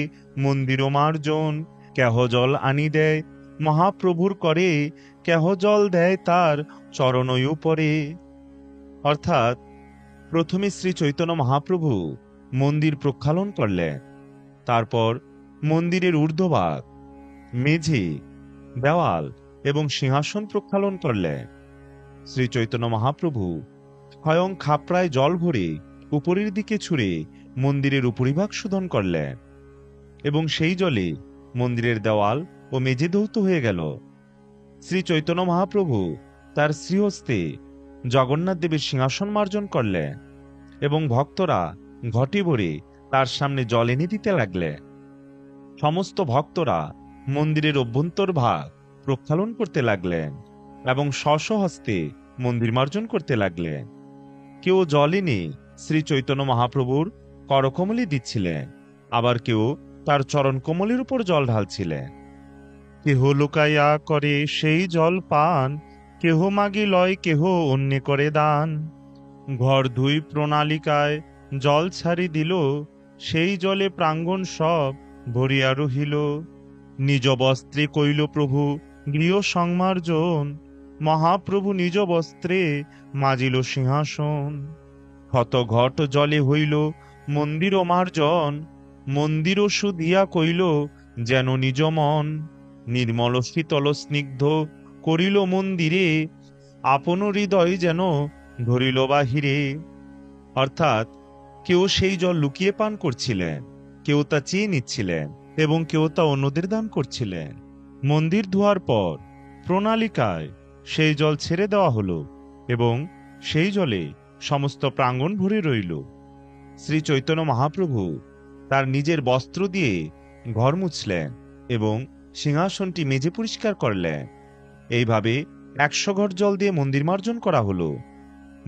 A: মন্দির মার্জন। কেহ জল আনি দেয় মহাপ্রভুর করে, কেহ জল দেয় তার চরণয় উপরে। অর্থাৎ প্রথমে শ্রী চৈতন্য মহাপ্রভু মন্দির প্রক্ষালন করলেন, তারপর মন্দিরের ঊর্ধ্বভাগ, মেঝে, দেওয়াল এবং সিংহাসন প্রক্ষালন করলেন। শ্রী চৈতন্য মহাপ্রভু স্বয়ং খাপড়ায় জল ভরে উপরের দিকে ছুঁড়ে মন্দিরের উপরিভাগ শোধন করলেন এবং সেই জলে মন্দিরের দেওয়াল ও মেঝে ধৌত হয়ে গেল। শ্রী চৈতন্য মহাপ্রভু তার শ্রীহস্তে জগন্নাথ দেবের সিংহাসন মার্জন করলেন এবং ভক্তরা ঘটি ভরে তার সামনে জল এনে দিতে লাগলেন। সমস্ত ভক্তরা মন্দিরের অভ্যন্তর ভাগ প্রক্ষালন করতে লাগলেন এবং স্ব হস্তে মন্দির মার্জন করতে লাগলেন। কেউ জল এনে শ্রী চৈতন্য মহাপ্রভুর করকমলে দিচ্ছিলেন, আবার কেউ তার চরণ কমলের উপর জল ঢালছিলেন। কেহ লুকাইয়া করে সেই জল পান, কেহ মাগি লয় কেহ অন্যে করে দান। ঘর ধুই প্রণালিকায় জল ছাড়ি দিল, সেই জলে প্রাঙ্গণ সব ভরিয়া রহিল। নিজ বস্ত্রে কইল প্রভু গৃহ সংমার্জন, মহাপ্রভু নিজ বস্ত্রে মাজিল সিংহাসন। ক্ষত ঘট জলে হইল মন্দির মার্জন, মন্দির শুধিয়া কইল যেন নিজ মন। নির্মল শীতল স্নিগ্ধ করিল মন্দিরে, আপন হৃদয় যেন ধরিল বাহিরে। অর্থাৎ কেউ সেই জল লুকিয়ে পান করছিলেন, কেউ তা চেয়ে নিচ্ছিলেন এবং কেউ তা অন্যদের দান করছিলেন। মন্দির ধোয়ার পর প্রণালিকায় সেই জল ছেড়ে দেওয়া হলো এবং সেই জলে সমস্ত প্রাঙ্গণ ভরে রইল। শ্রী চৈতন্য মহাপ্রভু তার নিজের বস্ত্র দিয়ে ঘর মুছলেন এবং সিংহাসনটি মেজে পরিষ্কার করলেন। এইভাবে 100 ঘট জল দিয়ে মন্দির মার্জন করা হলো।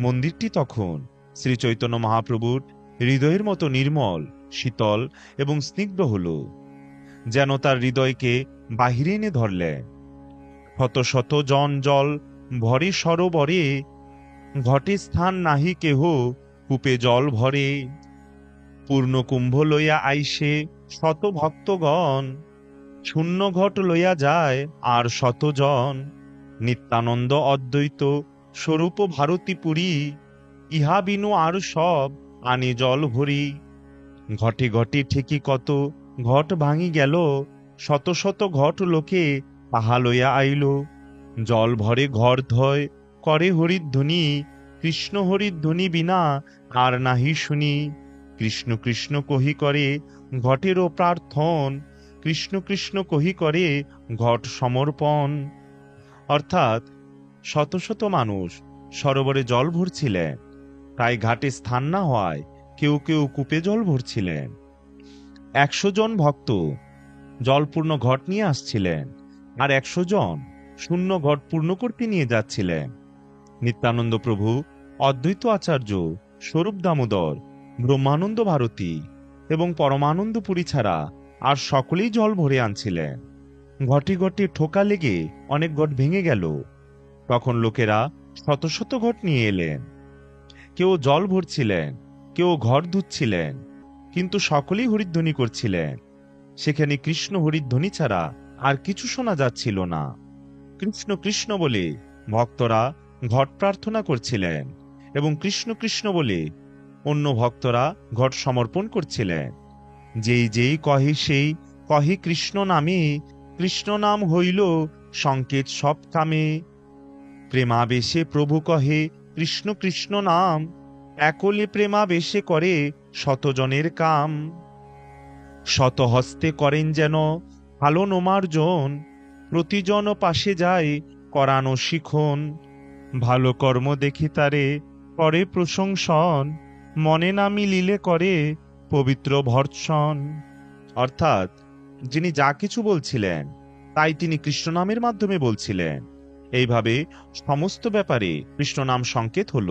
A: মন্দিরটি তখন শ্রী চৈতন্য মহাপ্রভুর হৃদয়ের মতো নির্মল, শীতল এবং স্নিগ্ধ হল, যেন তার হৃদয়কে বাহিরে এনে ধরলেন। শত শত জন জল ভরে সরোবরে, ঘটে স্থান নাহি কেহ, কূপে জল ভরে। পূর্ণ কুম্ভ লইয়া আইসে শত ভক্তগণ, শূন্য ঘট লইয়া যায় আর শতজন। নিত্যানন্দ অদ্বৈত স্বরূপ ভারতী পুরী, ইহা বিনু আর সব আনে জল ভরি। ঘটে ঘটে ঠেকি কত ঘট ভাঙি গেল, শত শত ঘট লোকে তাহা লইয়া আইল। জল ভরে ঘর ধয় করে হরিধ্বনি, কৃষ্ণ হরিধ্বনি বিনা আর নাহি শুনি। কৃষ্ণ কৃষ্ণ কহি করে ঘটেরও প্রার্থন, কৃষ্ণ কৃষ্ণ কহি করে ঘট সমর্পণ। অর্থাৎ শত শত মানুষ সরোবরে জল ভরছিলেন, তাই ঘাটে স্থান না হওয়ায় কেউ কেউ কূপে জল ভরছিলেন। 100 জন ভক্ত জলপূর্ণ ঘট নিয়ে আসছিলেন, আর 100 জন শূন্য ঘট পূর্ণ করতে নিয়ে যাচ্ছিলেন। নিত্যানন্দ প্রভু, অদ্বৈত আচার্য, স্বরূপ দামোদর, ব্রহ্মানন্দ ভারতী এবং পরমানন্দ পুরী ছাড়া আর সকলেই জল ভরে আনছিলেন। ঘটে ঘটে ঠোকা লেগে অনেক ঘট ভেঙে গেল। তখন লোকেরা শত শত ঘট নিয়ে এলেন। কেউ জল ভরছিলেন, কেউ ঘর ধুচ্ছিলেন, কিন্তু সকলেই হরিধ্বনি করছিলেন। সেখানে কৃষ্ণ হরিধ্বনি ছাড়া আর কিছু শোনা যাচ্ছিল না। কৃষ্ণ কৃষ্ণ বলে ভক্তরা ঘট প্রার্থনা করছিলেন এবং কৃষ্ণ কৃষ্ণ বলে অন্য ভক্তরা ঘট সমর্পণ করছিলেন। যেই যেই কহে সেই কহে কৃষ্ণ নামে, কৃষ্ণ নাম হইল সংকেত সব কামে। প্রেমাবেশে প্রভু কহে কৃষ্ণ কৃষ্ণ নাম, একলে প্রেমাবেশে করে শতজনের কাম। শত হস্তে করেন যেন ভালো নোমার্জন, প্রতিজন পাশে যায় করানো শিখন। ভালো কর্ম দেখি তারে করে প্রশংসন, মনে না মিলিলে করে পবিত্র ভর্ৎসন। অর্থাৎ যিনি যা কিছু বলছিলেন তাই তিনি কৃষ্ণ নামের মাধ্যমে বলছিলেন। এইভাবে সমস্ত ব্যাপারে কৃষ্ণ নাম সংকেত হল।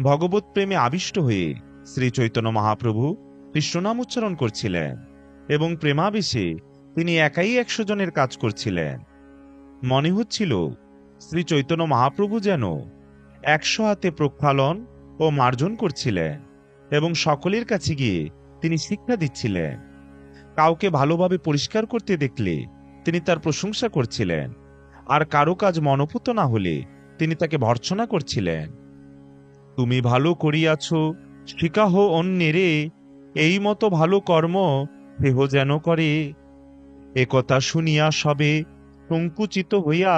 A: ভগবত প্রেমে আবিষ্ট হয়ে শ্রী চৈতন্য মহাপ্রভু কৃষ্ণ নাম উচ্চারণ করছিলেন এবং প্রেমাবেশে তিনি একাই 100 জনের কাজ করছিলেন। মনে হচ্ছিল শ্রী চৈতন্য মহাপ্রভু যেন 100 হাতে প্রক্ষালন ও মার্জন করছিলেন এবং সকলের কাছে গিয়ে তিনি শিক্ষা দিচ্ছিলেন। কাউকে ভালোভাবে পরিষ্কার করতে দেখলে তিনি তার প্রশংসা করছিলেন, আর কারো কাজ মনোপুত না হলে তিনি তাকে ভর্ৎসনা করছিলেন। তুমি ভালো করিয়াছ, শিখাহ অন্যেরে, এই মতো ভালো কর্ম কেহ যেন করে। একথা শুনিয়া সবে সংকুচিত হইয়া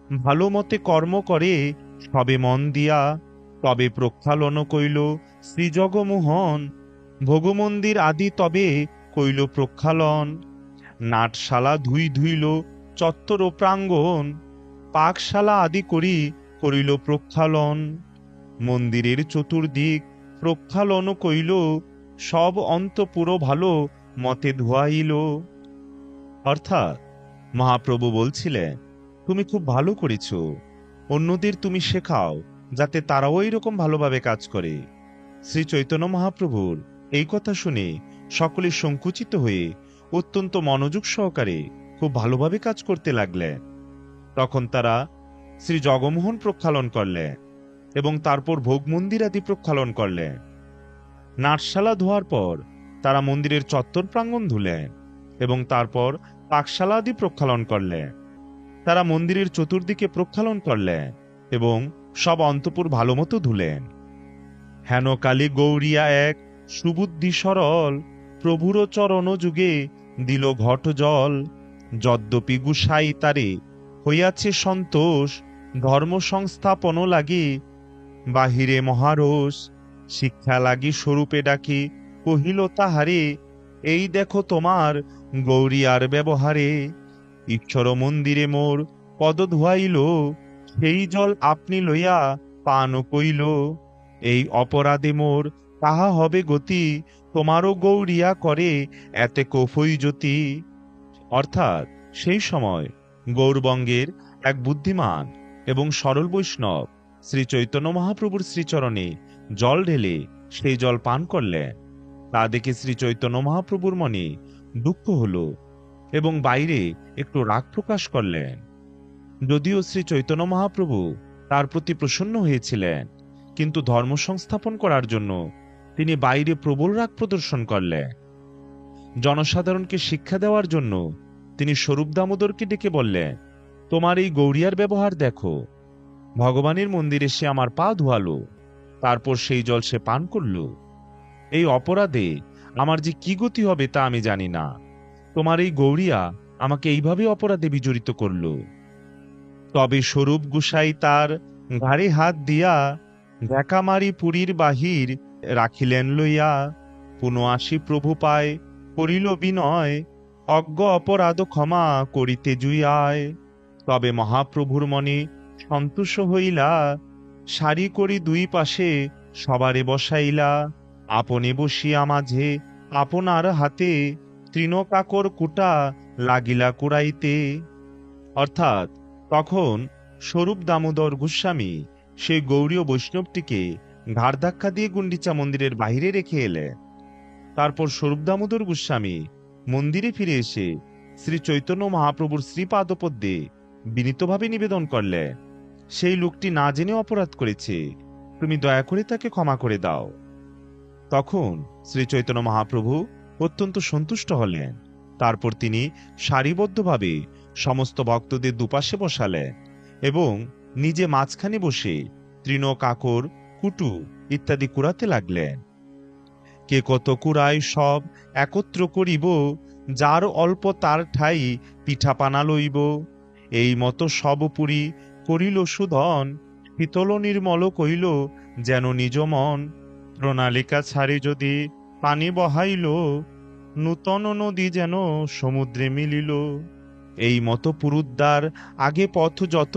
A: ভালো মতে কর্ম করে সবে মন দিয়া। তবে প্রক্ষালন কইল শ্রীজগমোহন, ভোগমন্দির আদি তবে কইল প্রক্ষালন। নাটশালা ধুইল চত্বর ও প্রাঙ্গণ, পাকশালা আদি করিল প্রক্ষালন। মন্দিরের চতুর্দিক প্রক্ষালন কইল, সব অন্তপুর ভালো মতে ধোয়াইল। অর্থাৎ মহাপ্রভু বলছিলেন, তুমি খুব ভালো করেছ, অন্যদের তুমি শেখাও যাতে তারাও এইরকম ভালোভাবে কাজ করে। শ্রী চৈতন্য মহাপ্রভুর এই কথা শুনে সকলে সংকুচিত হয়ে অত্যন্ত মনোযোগ সহকারে খুব ভালোভাবে কাজ করতে লাগলেন। তখন তারা শ্রী জগমোহন প্রক্ষালন করলেন এবং তারপর ভোগ মন্দির আদি প্রক্ষালন করলেন। নাটশালা ধোয়ার পর তারা মন্দিরের চত্বর প্রাঙ্গণ ধুলেন এবং তারপর পাকশালা আদি প্রক্ষালন করলেন। তারা মন্দিরের চতুর্দিকে প্রক্ষালন করলেন এবং সব অন্তপুর ভালো মতো ধুলেন। হেন কালী গৌরিয়া এক সুবুদ্ধি সরল, প্রভুর চরণ যুগে দিল ঘট জল। যদ্যপি গুসাই তারে হইয়াছে সন্তোষ, ধর্ম সংস্থাপন লাগে বাহিরে মহারোষ। শিক্ষা লাগি স্বরূপে ডাকি, কহিল তাহারে, এই দেখো তোমার গৌরিয়ার ব্যবহারে। ঈশ্বর মন্দিরে মোর পদ ধুয়াইল, সেই জল আপনি লইয়া পান কইল। এই অপরাধে মোর তাহা হবে গতি, তোমারও গৌরিয়া করে এতে কফই জ্যোতি। অর্থাৎ সেই সময় গৌরবঙ্গের এক বুদ্ধিমান এবং সরল বৈষ্ণব শ্রী চৈতন্য মহাপ্রভুর শ্রীচরণে জল ঢেলে সেই জল পান করলেন। তা দেখে শ্রী চৈতন্য মহাপ্রভুর মনে দুঃখ হল এবং বাইরে একটু রাগ প্রকাশ করলেন। যদিও শ্রী চৈতন্য মহাপ্রভু তার প্রতি প্রসন্ন হয়েছিলেন, কিন্তু ধর্ম সংস্থাপন করার জন্য তিনি বাইরে প্রবল রাগ প্রদর্শন করলেন। জনসাধারণকে শিক্ষা দেওয়ার জন্য তিনি স্বরূপ দামোদরকে ডেকে বললেন, তোমার এই গৌরিয়ার ব্যবহার দেখো। ভগবানের মন্দিরে সে আমার পা ধোয়ালো, তারপর সেই জল সে পান করল। এই অপরাধে আমার যে কি গতি হবে তা আমি জানি না। তোমার এই গৌরিয়া আমাকে এইভাবে অপরাধে বিজড়িত করল। তবে স্বরূপ গোসাই তার ঘাড়ে হাত দিয়া, ঢাকামারি পুরীর বাহির রাখিলেন লইয়া। পুনঃ প্রভু পায় করিল বিনয়, অজ্ঞ অপরাধ ক্ষমা করিতে জুইয়ায়। তবে মহাপ্রভুর মনে সন্তোষ হইলা, সারি করি দুই পাশে সবারে বসাইলা। আপনে বসিয়া মাঝে আপনার হাতে, তৃণকাকর কুটা লাগিলা কুড়াইতে। অর্থাৎ তখন স্বরূপ দামোদর গোস্বামী সেই গৌরীয় বৈষ্ণবটিকে ঘাড় ধাক্কা দিয়ে গুন্ডিচা মন্দিরের বাহিরে রেখে এলেন। তারপর স্বরূপ দামোদর গোস্বামী মন্দিরে ফিরে এসে শ্রী চৈতন্য মহাপ্রভুর শ্রীপাদপদ্মে বিনীতভাবে নিবেদন করলেন, সেই লোকটি না জেনে অপরাধ করেছে, তুমি দয়া করে তাকে ক্ষমা করে দাও। তখন শ্রী চৈতন্য মহাপ্রভু অত্যন্ত সন্তুষ্ট হলেন। তারপর তিনি সারিবদ্ধভাবে সমস্ত ভক্তদের দুপাশে বসালেন এবং নিজে মাঝখানে বসে তৃণ, কাকর, কুটু ইত্যাদি কুড়াতে লাগলেন। কে কত কুড়ায় সব একত্র করিব, যার অল্প তার ঠাই পিঠাপানা লইব। এই মতো সব পুরী করিল সুধন, শীতল নির্মল কইল যেন নিজ মন। প্রণালিকা ছাড়ি যদি পানি বহাইল, নূতন নদী যেন সমুদ্রে মিলিল। এই মতো পুরুদ্দার আগে পথ যত,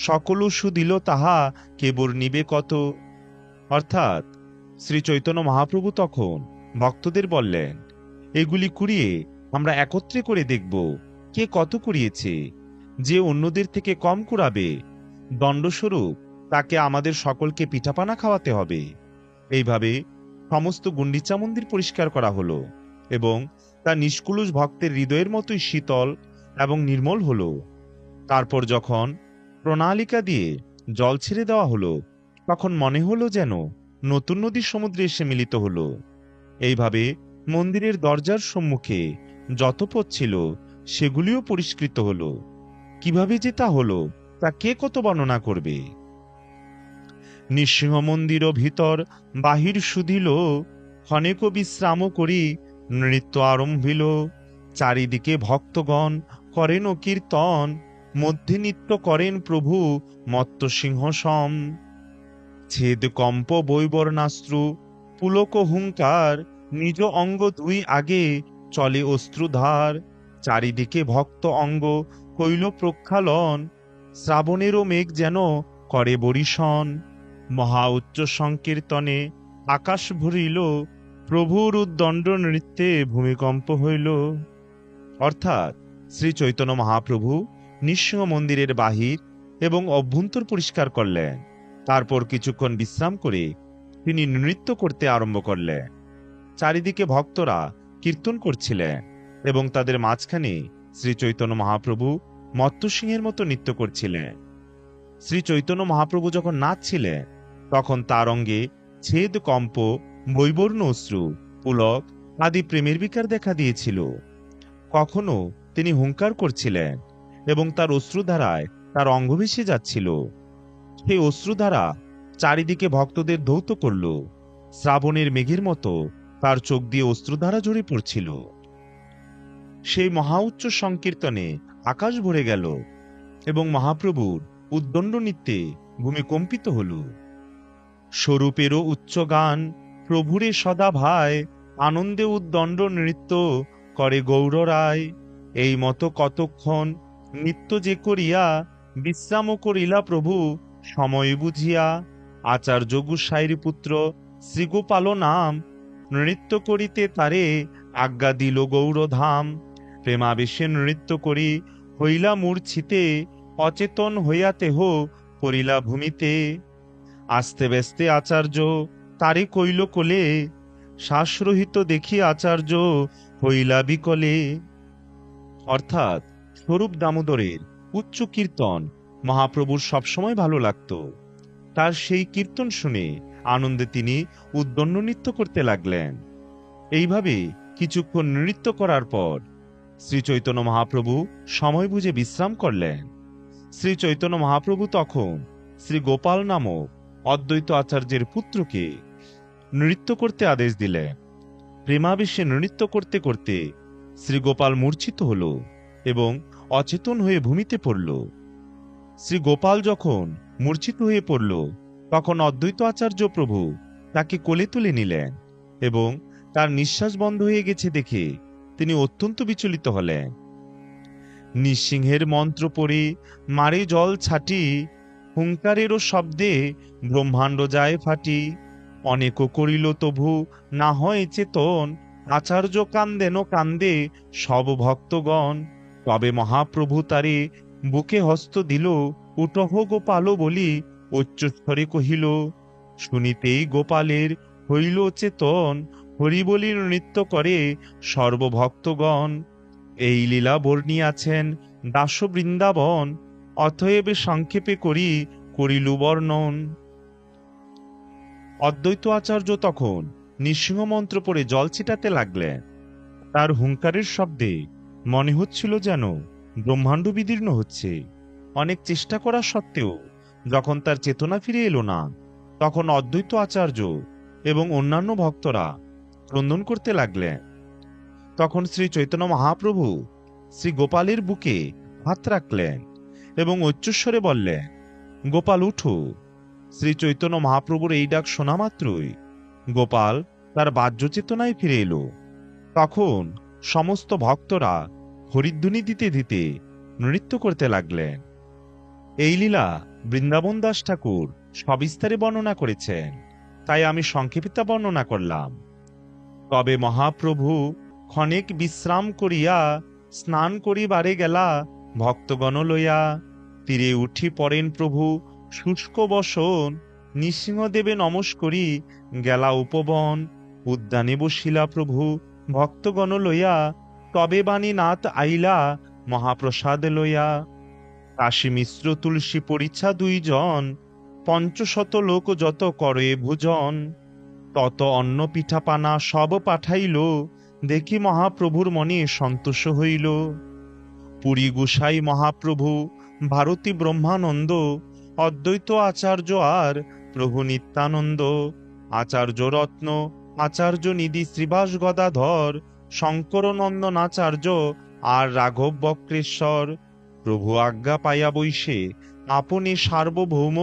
A: সকল সুদিল তাহা কেবর নিবে কত। অর্থাৎ শ্রী চৈতন্য মহাপ্রভু তখন ভক্তদের বললেন, এগুলি কুড়িয়ে আমরা একত্রে করে দেখব কে কত কুড়িয়েছে। যে অন্যদের থেকে কম কুড়াবে, দণ্ডস্বরূপ তাকে আমাদের সকলকে পিঠাপানা খাওয়াতে হবে। এইভাবে সমস্ত গুন্ডিচা মন্দির পরিষ্কার করা হলো এবং তা নিষ্কুলুষ ভক্তের হৃদয়ের মতোই শীতল এবং নির্মল হলো। তারপর যখন প্রণালিকা দিয়ে জল ছেড়ে দেওয়া হলো, তখন মনে হলো যেন নতুন নদীর সমুদ্রে এসে মিলিত হলো। এইভাবে মন্দিরের দরজার সম্মুখে যত পথ ছিল সেগুলিও পরিষ্কৃত হলো। কিভাবে যে তা হলো তা কে কত বর্ণনা করবে। নৃসিংহ মন্দির ভিতর বাহির শুধিল, ক্ষণেক বিশ্রাম করি নৃত্য আরম্ভিল। চারিদিকে ভক্তগণ করেন কীর্তন, মধ্যে নৃত্য করেন প্রভু মত্ত সিংহ সম। ছেদ কম্প বৈবর্ণাশ্রু পুলক হুঙ্কার, নিজ অঙ্গ দুই আগে চলে অশ্রুধার। চারিদিকে ভক্ত অঙ্গ কইল প্রক্ষালন, শ্রাবণেরও মেঘ যেন করে বরিশন। মহা উচ্চ সংকীর্তনে আকাশ ভরিল, প্রভুর উদ্দণ্ড নৃত্যে ভূমিকম্প হইল। অর্থাৎ শ্রী চৈতন্য মহাপ্রভু নৃসিংহ মন্দিরের বাহির এবং অভ্যন্তর পরিষ্কার করলেন। তারপর কিছুক্ষণ বিশ্রাম করে তিনি নৃত্য করতে আরম্ভ করলেন। চারিদিকে ভক্তরা কীর্তন করছিলেন এবং তাদের মাঝখানে শ্রী চৈতন্য মহাপ্রভু মত্তসিংহের মতো নৃত্য করছিলেন। শ্রী চৈতন্য মহাপ্রভু যখন নাচছিলেন, তখন তার অঙ্গে ছেদ কম্প, বৈবর্ণ অশ্রু, পুলক আদি প্রেমের বিকার দেখা দিয়েছিল। কখনো তিনি হুঙ্কার করছিলেন এবং তার অশ্রুধারায় তার অঙ্গ ভেসে যাচ্ছিল। সেই অশ্রুধারা চারিদিকে ভক্তদের ধৌত করল। শ্রাবণের মেঘের মতো তার চোখ দিয়ে অশ্রুধারা ঝরে পড়ছিল। সেই মহা উচ্চ সংকীর্তনে আকাশ ভরে গেল এবং মহাপ্রভুর উদ্দণ্ড নৃত্যে ভূমি কম্পিত হল। স্বরূপেরও উচ্চ গান, প্রভুরে সদা ভাই, আনন্দে উদ্দণ্ড নৃত্য করে গৌর রায়। এই মতো কতক্ষণ নৃত্য যে করিয়া বিশ্রামও করিলা প্রভু সময় বুঝিয়া। আচার্য গোসাইর পুত্র শ্রীগোপাল নাম, নৃত্য করিতে তারে আজ্ঞা দিল গৌরধাম। প্রেমাবেশে নৃত্য করি হইলা মূর্ছিতে, অচেতন হইয়া দেহ পড়িলা ভূমিতে। আস্তে ব্যস্তে আচার্য তারে কইল কোলে, শ্বাসরহিত দেখি আচার্য হইলা বিকলে। অর্থাৎ স্বরূপ দামোদরের উচ্চ কীর্তন মহাপ্রভুর সবসময় ভালো লাগত। তার সেই কীর্তন শুনে আনন্দে তিনি উদ্দণ্ড নৃত্য করতে লাগলেন। এইভাবে কিছুক্ষণ নৃত্য করার পর শ্রী চৈতন্য মহাপ্রভু সময় বুঝে বিশ্রাম করলেন। শ্রী চৈতন্য মহাপ্রভু তখন শ্রী গোপাল নামক অদ্বৈত আচার্যের পুত্রকে নৃত্য করতে আদেশ দিলেন। প্রেমাবেশে নৃত্য করতে করতে শ্রী গোপাল মূর্ছিত হল এবং অচেতন হয়ে ভূমিতে পড়ল। শ্রী গোপাল যখন মূর্ছিত হয়ে পড়ল, তখন অদ্বৈত আচার্য প্রভু তাকে কোলে তুলে নিলেন এবং তার নিঃশ্বাস বন্ধ হয়ে গেছে দেখে তিনি অত্যন্ত বিচলিত হলেন। নৃসিংহের মন্ত্র পড়ে মারে জল ছাটি, হুঙ্কারেরও শব্দে ব্রহ্মাণ্ড যায় ফাটি। অনেক করিল তবু না হয় চেতন, আচার্য কান্দেন কান্দে সব ভক্তগণ। তবে মহাপ্রভু তারে বুকে হস্ত দিল, উঠহ গোপাল বলি উচ্চস্বরে কহিল। শুনিতেই গোপালের হইল চেতন, হরি বলি নৃত্য করে সর্বভক্তগণ। এই লীলা বর্ণিয়াছেন দাস বৃন্দাবন, অতএব সংক্ষেপে করিলু বর্ণন। অদ্বৈত আচার্য তখন নৃসিংহ মন্ত্র পড়ে জল ছিটাতে লাগলেন। তার হুঙ্কারের শব্দে মনে হচ্ছিল যেন ব্রহ্মাণ্ড বিদীর্ণ হচ্ছে। অনেক চেষ্টা করা সত্ত্বেও যখন তার চেতনা ফিরে এলো না, তখন অদ্বৈত আচার্য এবং অন্যান্য ভক্তরা ক্রন্দন করতে লাগলেন। তখন শ্রী চৈতন্য মহাপ্রভু শ্রী গোপালের বুকে হাত রাখলেন এবং উচ্চস্বরে বললেন, গোপাল উঠো। শ্রী চৈতন্য মহাপ্রভুর এই ডাক শোনা মাত্রই গোপাল তার বাহ্য চেতনায় ফিরে এলো। তখন সমস্ত ভক্তরা হরিধ্বনি দিতে দিতে নৃত্য করতে লাগলেন। এই লীলা বৃন্দাবন দাস ঠাকুর সবিস্তারে বর্ণনা করেছেন, তাই আমি সংক্ষেপে তা বর্ণনা করলাম। তবে মহাপ্রভু ক্ষণেক বিশ্রাম করিয়া স্নান করিবারে গেলা ভক্তগণ লইয়া। তীরে উঠি পড়েন প্রভু শুষ্ক বসন, নৃসিংহদেবে নমস্করি গেলা উপবন। উদ্যানে বসিলা প্রভু ভক্তগণ লইয়া, তবে বাণীনাথ আইলা মহাপ্রসাদ লইয়া। কাশী মিশ্র তুলসী পরিচ্ছা দুইজন, পঞ্চশত লোক যত করে ভোজন। তত অন্ন পিঠা পানা সব পাঠাইল, দেখি মহাপ্রভুর মনে সন্তোষ হইল। পুরী গোসাই মহাপ্রভু ভারতী ব্রহ্মানন্দ, অদ্বৈত আচার্য আর প্রভু নিত্যানন্দ। আচার্য রত্ন আচার্য নিধি শ্রীবাস গদাধর, শঙ্কর নন্দন আচার্য আর রাঘব বক্রেশ্বর। প্রভু আজ্ঞা পাইয়া বৈশে আপনি সার্বভৌম,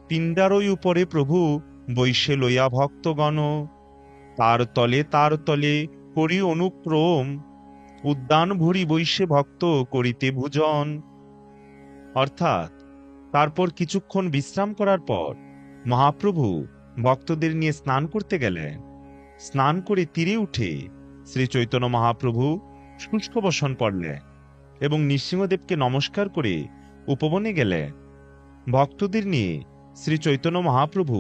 A: পিণ্ডারই উপরে প্রভু বৈশে লইয়া ভক্তগণ। তার তলে করি অনুক্রম, উদ্যান ভরি বৈশে ভক্ত করিতে ভোজন। অর্থাৎ তারপর কিছুক্ষণ বিশ্রাম করার পর মহাপ্রভু ভক্তদের নিয়ে স্নান করতে গেলেন। স্নান করে তীরে উঠে শ্রী চৈতন্য মহাপ্রভু শুষ্ক বসন পড়লেন এবং নৃসিংহদেবকে নমস্কার করে উপবনে গেলেন। ভক্তদের নিয়ে শ্রী চৈতন্য মহাপ্রভু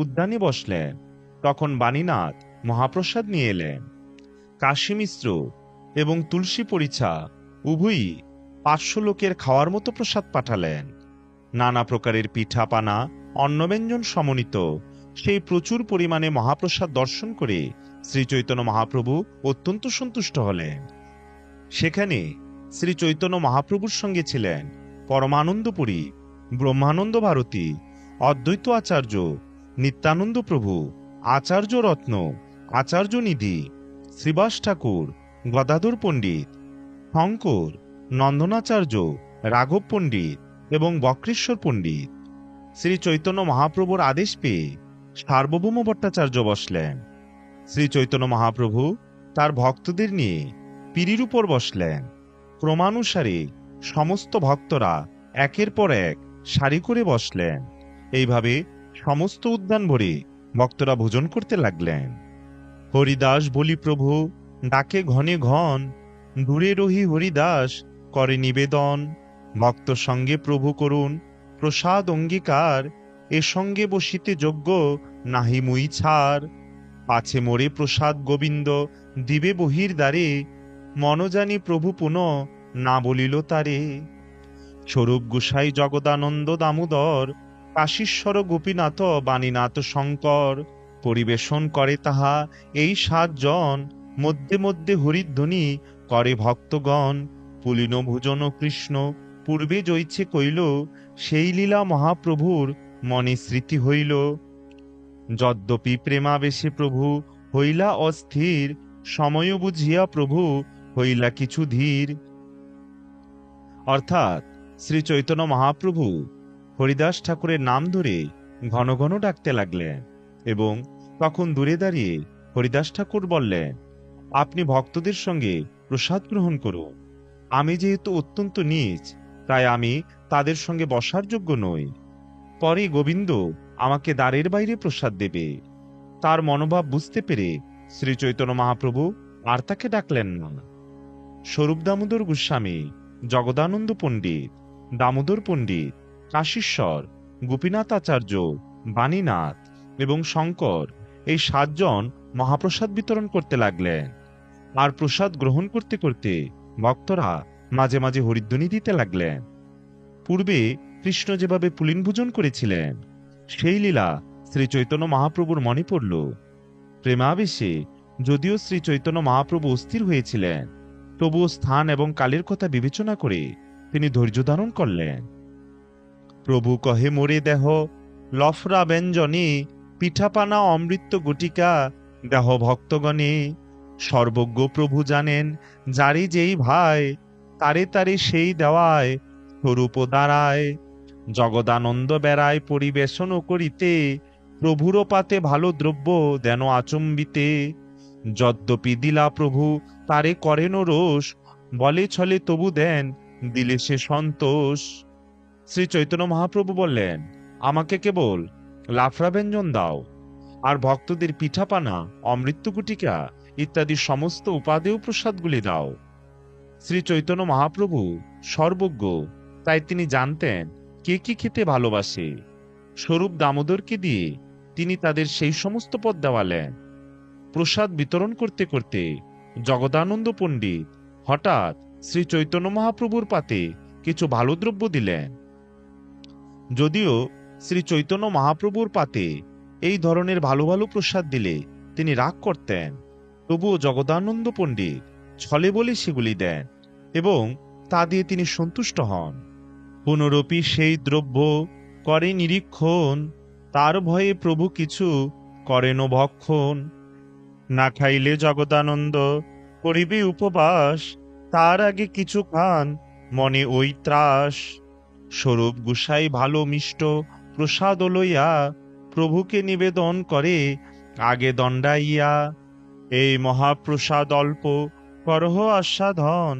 A: উদ্যানে বসলেন। তখন বাণীনাথ মহাপ্রসাদ নিয়ে এলেন। কাশী মিশ্র এবং তুলসী পরিচ্ছা উভয়ই 500 লোকের খাওয়ার মতো প্রসাদ পাঠালেন। নানা প্রকারের পিঠা পানা অন্নব্যঞ্জন সমন্বিত সেই প্রচুর পরিমাণে মহাপ্রসাদ দর্শন করে শ্রী চৈতন্য মহাপ্রভু অত্যন্ত সন্তুষ্ট হলেন। সেখানে শ্রী চৈতন্য মহাপ্রভুর সঙ্গে ছিলেন পরমানন্দপুরী, ব্রহ্মানন্দ ভারতী, অদ্বৈত আচার্য, নিত্যানন্দ প্রভু, আচার্য রত্ন, আচার্য নিধি, শ্রীবাস ঠাকুর, গদাধর পণ্ডিত, শঙ্কর, নন্দনাচার্য, রাঘব পণ্ডিত এবং বক্রেশ্বর পণ্ডিত। শ্রী চৈতন্য মহাপ্রভুর আদেশ পেয়ে সার্বভৌম ভট্টাচার্য বসলেন। শ্রী চৈতন্য মহাপ্রভু তার ভক্তদের নিয়ে পিঁড়ির উপর বসলেন। ক্রমানুসারে সমস্ত ভক্তরা একের পর এক সারি করে বসলেন। এইভাবে সমস্ত উদ্যান ভরে ভক্তরা ভোজন করতে লাগলেন। হরিদাস বলি প্রভু ডাকে ঘনে ঘন, দূরে রহি হরিদাস করে নিবেদন। ভক্ত সঙ্গে প্রভু করুন প্রসাদ অঙ্গীকার, এ সঙ্গে বসিতে যোগ্য নাহি মুই ছাড়। পাছে মোরে প্রসাদ গোবিন্দ দিবে বহির দ্বারে, মন জানি প্রভু পুনঃ না বলিল তারে। স্বরূপ গোসাই জগদানন্দ দামোদর, কাশীশ্বর গোপীনাথ বাণীনাথ শঙ্কর, পরিবেশন করে তাহা এই 7 জন। মধ্যে মধ্যে হরিধ্বনি করে ভক্তগণ। পুলিন ভোজন কৃষ্ণ পূর্বে জৈছে কইল, সেই লীলা মহাপ্রভুর মনে স্মৃতি হইল। যদ্যপি প্রেমাবেশে প্রভু হইলা অস্থির, সময় বুঝিয়া প্রভু হইলা কিছু ধীর। অর্থাৎ শ্রী চৈতন্য মহাপ্রভু হরিদাস ঠাকুরের নাম ধরে ঘন ঘন ডাকতে লাগলেন এবং তখন দূরে দাঁড়িয়ে হরিদাস ঠাকুর বললেন, আপনি ভক্তদের সঙ্গে প্রসাদ গ্রহণ করুন। আমি যেহেতু অত্যন্ত নীচ, তাই আমি তাদের সঙ্গে বসার যোগ্য নই। পরে গোবিন্দ আমাকে দ্বারের বাইরে প্রসাদ দেবে। তার মনোভাব বুঝতে পেরে শ্রী চৈতন্য মহাপ্রভু আর তাকে ডাকলেন না। স্বরূপ দামোদর গোস্বামী, জগদানন্দ পণ্ডিত, দামোদর পণ্ডিত, কাশীশ্বর, গোপীনাথ আচার্য, বাণীনাথ এবং শঙ্কর এই 7 জন মহাপ্রসাদ বিতরণ করতে লাগলেন। আর প্রসাদ গ্রহণ করতে করতে ভক্তরা মাঝে মাঝে হরিধ্বনি দিতে লাগলেন। পূর্বে কৃষ্ণ যেভাবে পুলিন ভোজন করেছিলেন, সেই লীলা শ্রী চৈতন্য মহাপ্রভুর মনে পড়ল। প্রেমাবেশে যদিও শ্রী চৈতন্য মহাপ্রভু অস্থির হয়েছিলেন, তবুও স্থান এবং কালের কথা বিবেচনা করে তিনি ধৈর্য ধারণ করলেন। প্রভু কহে মোরে দেহ লফরা ব্যঞ্জনে, পিঠাপানা অমৃত গুটিকা দেহ ভক্তগণে। সর্বজ্ঞ প্রভু জানেন যারে যেই ভাই, তারে তারে সেই দেওয়ায় স্বরূপ দাঁড়ায়। জগদানন্দ বেড়ায় পরিবেশন করিতে, প্রভুর পাতে ভালো দ্রব্য দেন আচম্বিতে। যদ্যপি দিলা প্রভু তারে করেন রোষ, বলে ছলে তবু দেন দিলে সে সন্তোষ। শ্রী চৈতন্য মহাপ্রভু বললেন, আমাকে কেবল লাফড়া ব্যঞ্জন দাও, আর ভক্তদের পিঠাপানা অমৃত গুটিকা ইত্যাদি সমস্ত উপাদেয় প্রসাদগুলি দাও। শ্রী চৈতন্য মহাপ্রভু সর্বজ্ঞ, তাই তিনি জানতেন কে কি খেতে ভালোবাসে। স্বরূপ দামোদরকে দিয়ে তিনি তাদের সেই সমস্ত পদ দেওয়ালেন। প্রসাদ বিতরণ করতে করতে জগদানন্দ পণ্ডিত হঠাৎ শ্রী চৈতন্য মহাপ্রভুর পাতে কিছু ভালো দ্রব্য দিলেন। যদিও শ্রী চৈতন্য মহাপ্রভুর পাতে এই ধরনের ভালো ভালো প্রসাদ দিলে তিনি রাগ করতেন, তবুও জগদানন্দ পণ্ডিত ছলে বলে সেগুলি দেন এবং তা দিয়ে তিনি সন্তুষ্ট হন। পুনরপি সেই দ্রব্য করে নিরীক্ষণ, তার ভয়ে প্রভু কিছু করেন ভক্ষণ। না খাইলে জগদানন্দ করিবে উপবাস, তার আগে কিছু খান মনে ওই ত্রাস। স্বরূপ গোসাই ভালো মিষ্ট প্রসাদ লইয়া, প্রভুকে নিবেদন করে আগে দণ্ডাইয়া। এই মহাপ্রসাদ অল্প করহ আস্বাদন,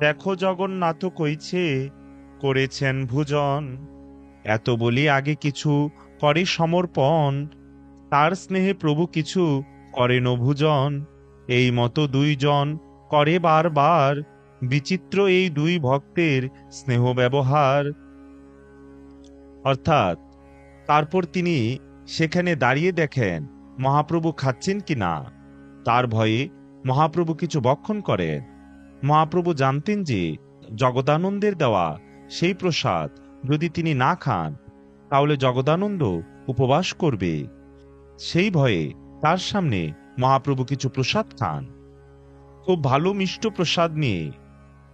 A: দেখো জগন্নাথ কইছে করেছেন ভোজন। এত বলি আগে কিছু করে সমর্পণ, তার স্নেহে প্রভু কিছু করেন ভোজন। এই মতো 2 জন করে বারবার, বিচিত্র এই 2 ভক্তের স্নেহ ব্যবহার। অর্থাৎ তারপর তিনি সেখানে দাঁড়িয়ে দেখেন মহাপ্রভু খাচ্ছেন কিনা। তার ভয়ে মহাপ্রভু কিছু ভক্ষণ করেন। মহাপ্রভু জানতেন যে জগদানন্দের দেওয়া সেই প্রসাদ যদি তিনি না খান, তাহলে জগদানন্দ উপবাস করবে। সেই ভয়ে তার সামনে মহাপ্রভু কিছু প্রসাদ খান। খুব ভালো মিষ্ট প্রসাদ নিয়ে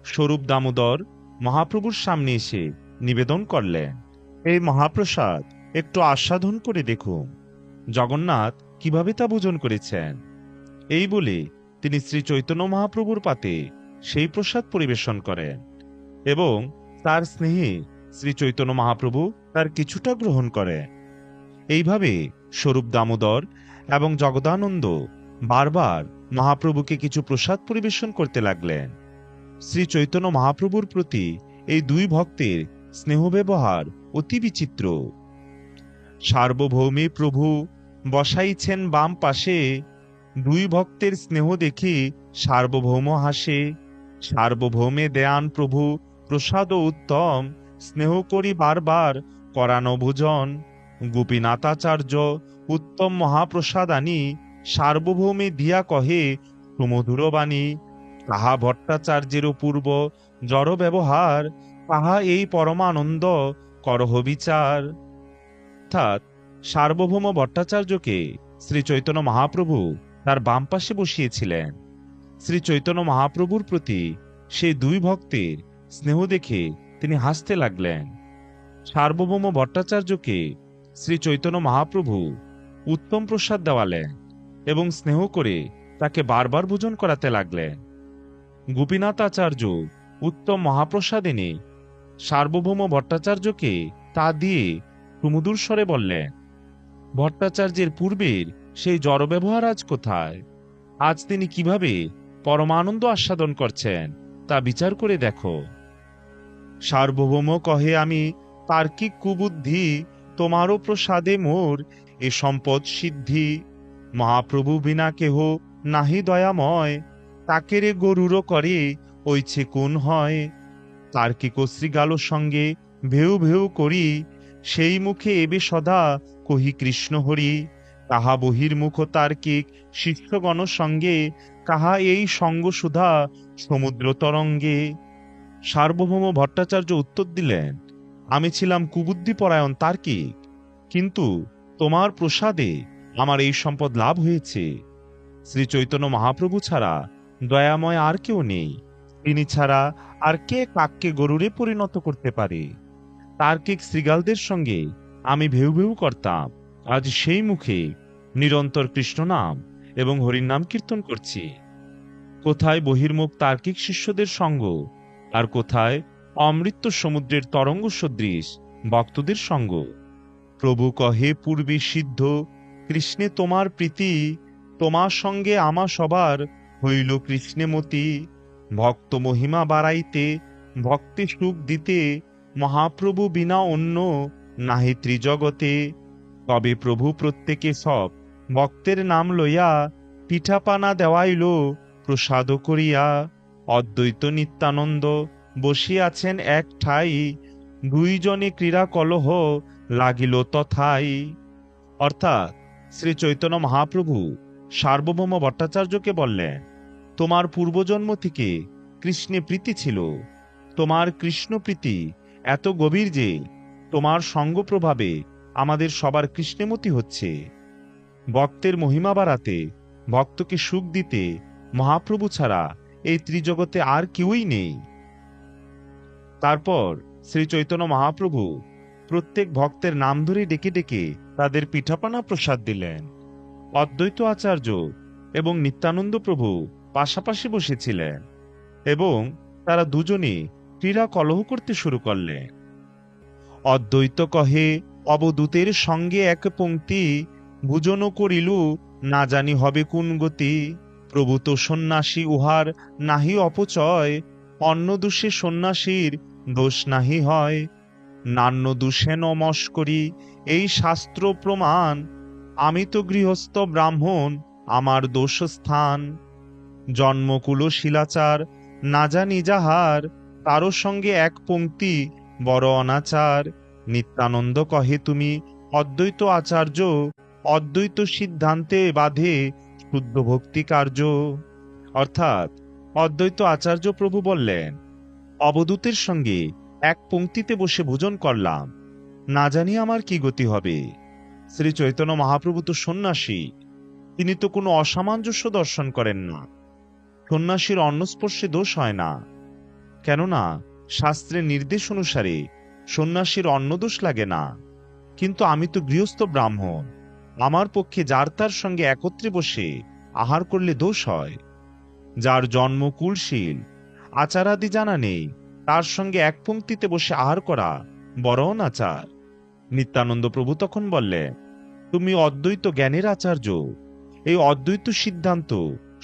A: স্বরূপ দামোদর মহাপ্রভুর সামনে এসে নিবেদন করলেন, এই মহাপ্রসাদ একটু আস্বাদন করে দেখুন, জগন্নাথ কিভাবে তা ভোজন করেছেন। এই বলে তিনি শ্রী চৈতন্য মহাপ্রভুর পাতে সেই প্রসাদ পরিবেশন করেন এবং তার স্নেহে শ্রী চৈতন্য মহাপ্রভু তার কিছুটা গ্রহণ করেন। এইভাবে স্বরূপ দামোদর এবং জগদানন্দ বারবার মহাপ্রভুকে কিছু প্রসাদ পরিবেশন করতে লাগলেন। শ্রী চৈতন্য মহাপ্রভুর প্রতি এই দুই ভক্তের স্নেহ ব্যবহার অতি বিচিত্র। সার্বভৌমে প্রভু বসাইছেন বাম পাশে, দুই ভক্তের স্নেহ দেখি সার্বভৌম হাসে। সার্বভৌমে দেয়ান প্রভু প্রসাদ উত্তম, স্নেহ করি বারবার করানো ভোজন। গোপীনাথাচার্য উত্তম মহাপ্রসাদ আনি, সার্বভৌমে দিয়া কহে সুমধুর বাণী। তাহা ভট্টাচার্যের পূর্ব জড় ব্যবহার, তাহা এই পরমানন্দ করহ বিচার। অর্থাৎ সার্বভৌম ভট্টাচার্যকে শ্রী চৈতন্য মহাপ্রভু তার বাম পাশে বসিয়েছিলেন। শ্রী চৈতন্য মহাপ্রভুর প্রতি সেই দুই ভক্তের স্নেহ দেখে তিনি হাসতে লাগলেন। সার্বভৌম ভট্টাচার্যকে শ্রী চৈতন্য মহাপ্রভু উত্তম প্রসাদ দেওয়ালেন এবং স্নেহ করে তাকে বারবার ভোজন করাতে লাগলেন। গোপীনাথাচার্য উত্তম মহাপ্রসাদ এনে সার্বভৌম ভট্টাচার্যকে তা দিয়ে সুমধুর স্বরে বললেন, ভট্টাচার্যের পূর্বের সেই জড় ব্যবহার আজ কোথায়? আজ তিনি কিভাবে পরমানন্দ আস্বাদন করছেন তা বিচার করে দেখো। সার্বভৌম কহে আমি তার্কিক কুবুদ্ধি, তোমারও প্রসাদে মোর এ সম্পদ সিদ্ধি। মহাপ্রভু বিনা কেহ নাহি দয়াময়, তাকে রে গরুরও করে ওইছে কোন হয়। তার্কিক শ্রীগাল সঙ্গে ভেউ ভেউ করি, সেই মুখে এবে সদা কহি কৃষ্ণ হরি। তাহা বহির্মুখ তার্কিক শিষ্যগণ সঙ্গে, কাহা এই সঙ্গ সুধা সমুদ্র তরঙ্গে। সার্বভৌম ভট্টাচার্য উত্তর দিলেন, আমি ছিলাম কুবুদ্ধি পরায়ণ তার্কিক, কিন্তু তোমার প্রসাদে আমার এই সম্পদ লাভ হয়েছে। শ্রী চৈতন্য মহাপ্রভু ছাড়া দয়াময় আর কেউ নেই, তিনি ছাড়া আর কে কাককে গরুরে পরিণত করতে পারে? তার্কিক শ্রীগালদের সঙ্গে আমি ভেউ ভেউ করতাম, আজ সেই মুখে নিরন্তর কৃষ্ণ নাম এবং হরির নাম কীর্তন করছি। কোথায় বহির্মুখ তার্কিক শিষ্যদের সঙ্গ, আর কোথায় অমৃত সমুদ্রের তরঙ্গ সদৃশ ভক্তদের সঙ্গ। প্রভু কহে পূর্বে সিদ্ধ কৃষ্ণে তোমার প্রীতি, তোমার সঙ্গে আমা সবার হইল কৃষ্ণে মতি। ভক্ত মহিমা বাড়াইতে ভক্তি সুখ দিতে, মহাপ্রভু বিনা অন্য নাহি ত্রিজগতে। তবে প্রভু প্রত্যেকে সব ভক্তের নাম লইয়া, পিঠাপানা দেওয়াইল প্রসাদ করিয়া। অদ্বৈত নিত্যানন্দ বসিয়াছেন এক ঠাই, দুইজনে ক্রীড়া কলহ লাগিল তথাই। অর্থাৎ শ্রী চৈতন্য মহাপ্রভু সার্বভৌম ভট্টাচার্যকে বললেন, তোমার পূর্বজন্ম থেকে কৃষ্ণে প্রীতি ছিল, তোমার কৃষ্ণ প্রীতি এত গভীর যে তোমার সঙ্গ প্রভাবে আমাদের সবার কৃষ্ণমতি হচ্ছে। ভক্তের মহিমা বাড়াতে, ভক্তকে সুখ দিতে মহাপ্রভু ছাড়া এই ত্রিজগতে আর কেউই নেই। তারপর শ্রী চৈতন্য মহাপ্রভু প্রত্যেক ভক্তের নাম ধরে ডেকে ডেকে তাদের পিঠাপানা প্রসাদ দিলেন। অদ্বৈত আচার্য এবং নিত্যানন্দ প্রভু পাশাপাশি বসেছিলেন এবং তারা দুজনে ক্রীড়া কলহ করতে শুরু করলেন। অদ্বৈত কহে অবধূতের সঙ্গে এক পংক্তি, ভোজন করিলু না জানি হবে কোন গতি। প্রভু তো সন্ন্যাসী উহার নাহি অপচয়, অন্য দোষে সন্ন্যাসীর দোষ নাহি হয়। নান্য দোষে নমস্করি এই শাস্ত্র প্রমাণ, আমি তো গৃহস্থ ব্রাহ্মণ আমার দোষ স্থান। জন্মকুল শিলাচার না জানি যাহার, তারও সঙ্গে এক পংক্তি বড় অনাচার। নিত্যানন্দ কহে তুমি অদ্বৈত আচার্য, অদ্বৈত সিদ্ধান্তে বাধে শুদ্ধ ভক্তি কার্য। অর্থাৎ অদ্বৈত আচার্য প্রভু বললেন, অবধূতের সঙ্গে এক পংক্তিতে বসে ভোজন করলাম, না জানি আমার কি গতি হবে। শ্রী চৈতন্য মহাপ্রভু তো সন্ন্যাসী, তিনি তো কোনো অসামঞ্জস্য দর্শন করেন না। সন্ন্যাসীর অন্নস্পর্শে দোষ হয় না, কেননা শাস্ত্রের নির্দেশ অনুসারে সন্ন্যাসীর অন্ন দোষ লাগে না। কিন্তু আমি তো গৃহস্থ ব্রাহ্মণ, আমার পক্ষে যার তার সঙ্গে একত্রে বসে আহার করলে দোষ হয়। যার জন্ম কুলশীল, আচারাদি জানা নেই, তার সঙ্গে এক পংক্তিতে বসে আহার করা বড় অনাচার। নিত্যানন্দ প্রভু তখন বললেন, তুমি অদ্বৈত জ্ঞানের আচার্য। এই অদ্বৈত সিদ্ধান্ত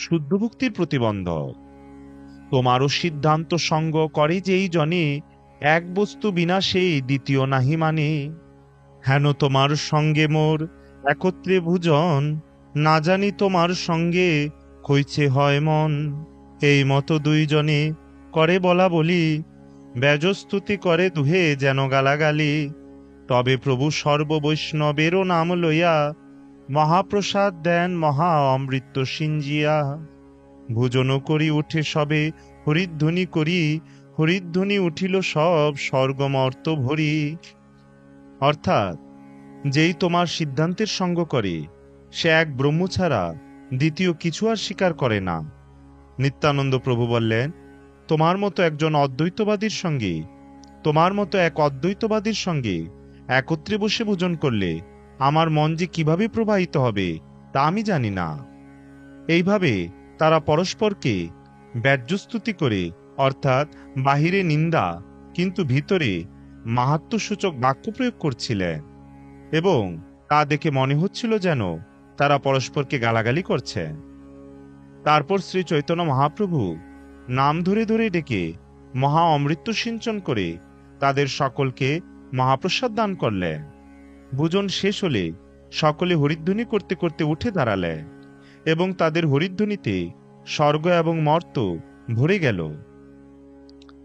A: শুদ্ধ ভক্তির প্রতিবন্ধক। তোমারও সিদ্ধান্ত সঙ্গ করে যেই জনে, এক বস্তু বিনা সেই দ্বিতীয় নাহি মানে। হেন তোমার সঙ্গে মোর একত্রে ভুজন, না জানি তোমার সঙ্গে কইছে হয় মন। এই মতো দুইজনে করে বলা বলি, ব্যজস্তুতি করে দুহে যেন গালাগালি। তবে প্রভু সর্ববৈষ্ণবেরও নাম লইয়া, মহাপ্রসাদ দেন মহা অমৃত সিঞ্জিয়া। ভোজন করি উঠে সবে হরিধ্বনি করি, হরিধ্বনি উঠিল সব স্বর্গমর্ত ভরি। অর্থাৎ যেই তোমার সিদ্ধান্তের সঙ্গ করে, সে এক ব্রহ্ম ছাড়া দ্বিতীয় কিছু আর স্বীকার করে না। নিত্যানন্দ প্রভু বললেন, তোমার মতো একজন অদ্বৈতবাদীর সঙ্গে, তোমার মতো এক অদ্বৈতবাদীর সঙ্গে একত্রে বসে ভোজন করলে আমার মন যে কিভাবে প্রবাহিত হবে তা আমি জানি না। এইভাবে তারা পরস্পরকে ব্যজ্যস্তুতি করে, অর্থাৎ বাহিরে নিন্দা কিন্তু ভিতরে মাহাত্ম্যসূচক বাক্য প্রয়োগ করছিলেন, এবং তা দেখে মনে হচ্ছিল যেন তারা পরস্পরকে গালাগালি করছে। তারপর শ্রী চৈতন্য মহাপ্রভু নাম ধরে ধরে ডেকে মহা অমৃত সিঞ্চন করে তাদের সকলকে মহাপ্রসাদ দান করলেন। ভোজন শেষ হলে সকলে হরিধ্বনি করতে করতে উঠে দাঁড়ালেন, এবং তাদের হরিধ্বনিতে স্বর্গ এবং মর্ত ভরে গেল।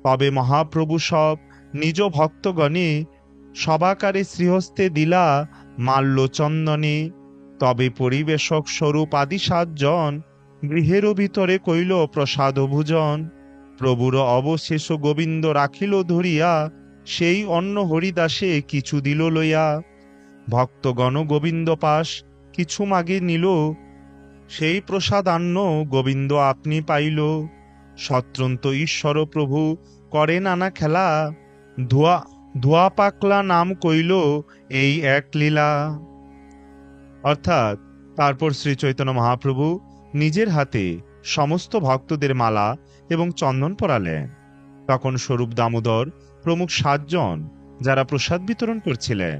A: তবে মহাপ্রভু সব নিজ ভক্তগণে সবাকারে শ্রীহস্তে দিলা মাল্য চন্দনে। তবে পরিবেশক স্বরূপ আদি 7 জন গৃহেরও ভিতরে কইল প্রসাদ ভোজন। প্রভুর অবশেষ গোবিন্দ রাখিল ধরিয়া, সেই অন্ন হরিদাসে কিছু দিল লইয়া। ভক্তগণ গোবিন্দ পাশ কিছু মাগে নিল, সেই প্রসাদান্ন গোবিন্দ আপনি পাইল। সত্রন্ত ঈশ্বর প্রভু করে নানা খেলা, ধোয়া ধোয়া পাকলা নাম কইল এই এক লীলা। অর্থাৎ তারপর শ্রী চৈতন্য মহাপ্রভু নিজের হাতে সমস্ত ভক্তদের মালা এবং চন্দন পরালেন। তখন স্বরূপ দামোদর প্রমুখ 7 জন যারা প্রসাদ বিতরণ করছিলেন,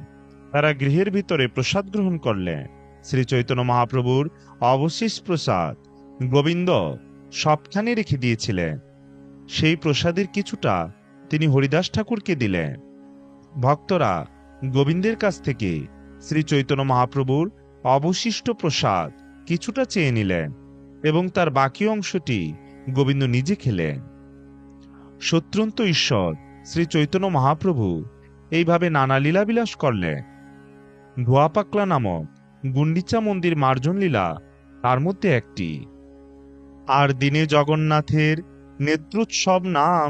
A: তারা গৃহের ভিতরে প্রসাদ গ্রহণ করলেন। শ্রী চৈতন্য মহাপ্রভুর অবশেষ প্রসাদ গোবিন্দ সবখানে রেখে দিয়েছিলেন। সেই প্রসাদের কিছুটা তিনি হরিদাস ঠাকুরকে দিলেন। ভক্তরা গোবিন্দের কাছ থেকে শ্রী চৈতন্য মহাপ্রভুর অবশিষ্ট প্রসাদ কিছুটা চেয়ে নিলেন, এবং তার বাকি অংশটি গোবিন্দ নিজে খেলেন। সত্যন্ত ঈশ্বর শ্রী চৈতন্য মহাপ্রভু এইভাবে নানা লীলাবিলাস করলেন। ধোয়াপাকলা নামক গুন্ডিচা মন্দির মার্জন লীলা তার মধ্যে একটি। আর দিনে জগন্নাথের নেত্রোৎসব নাম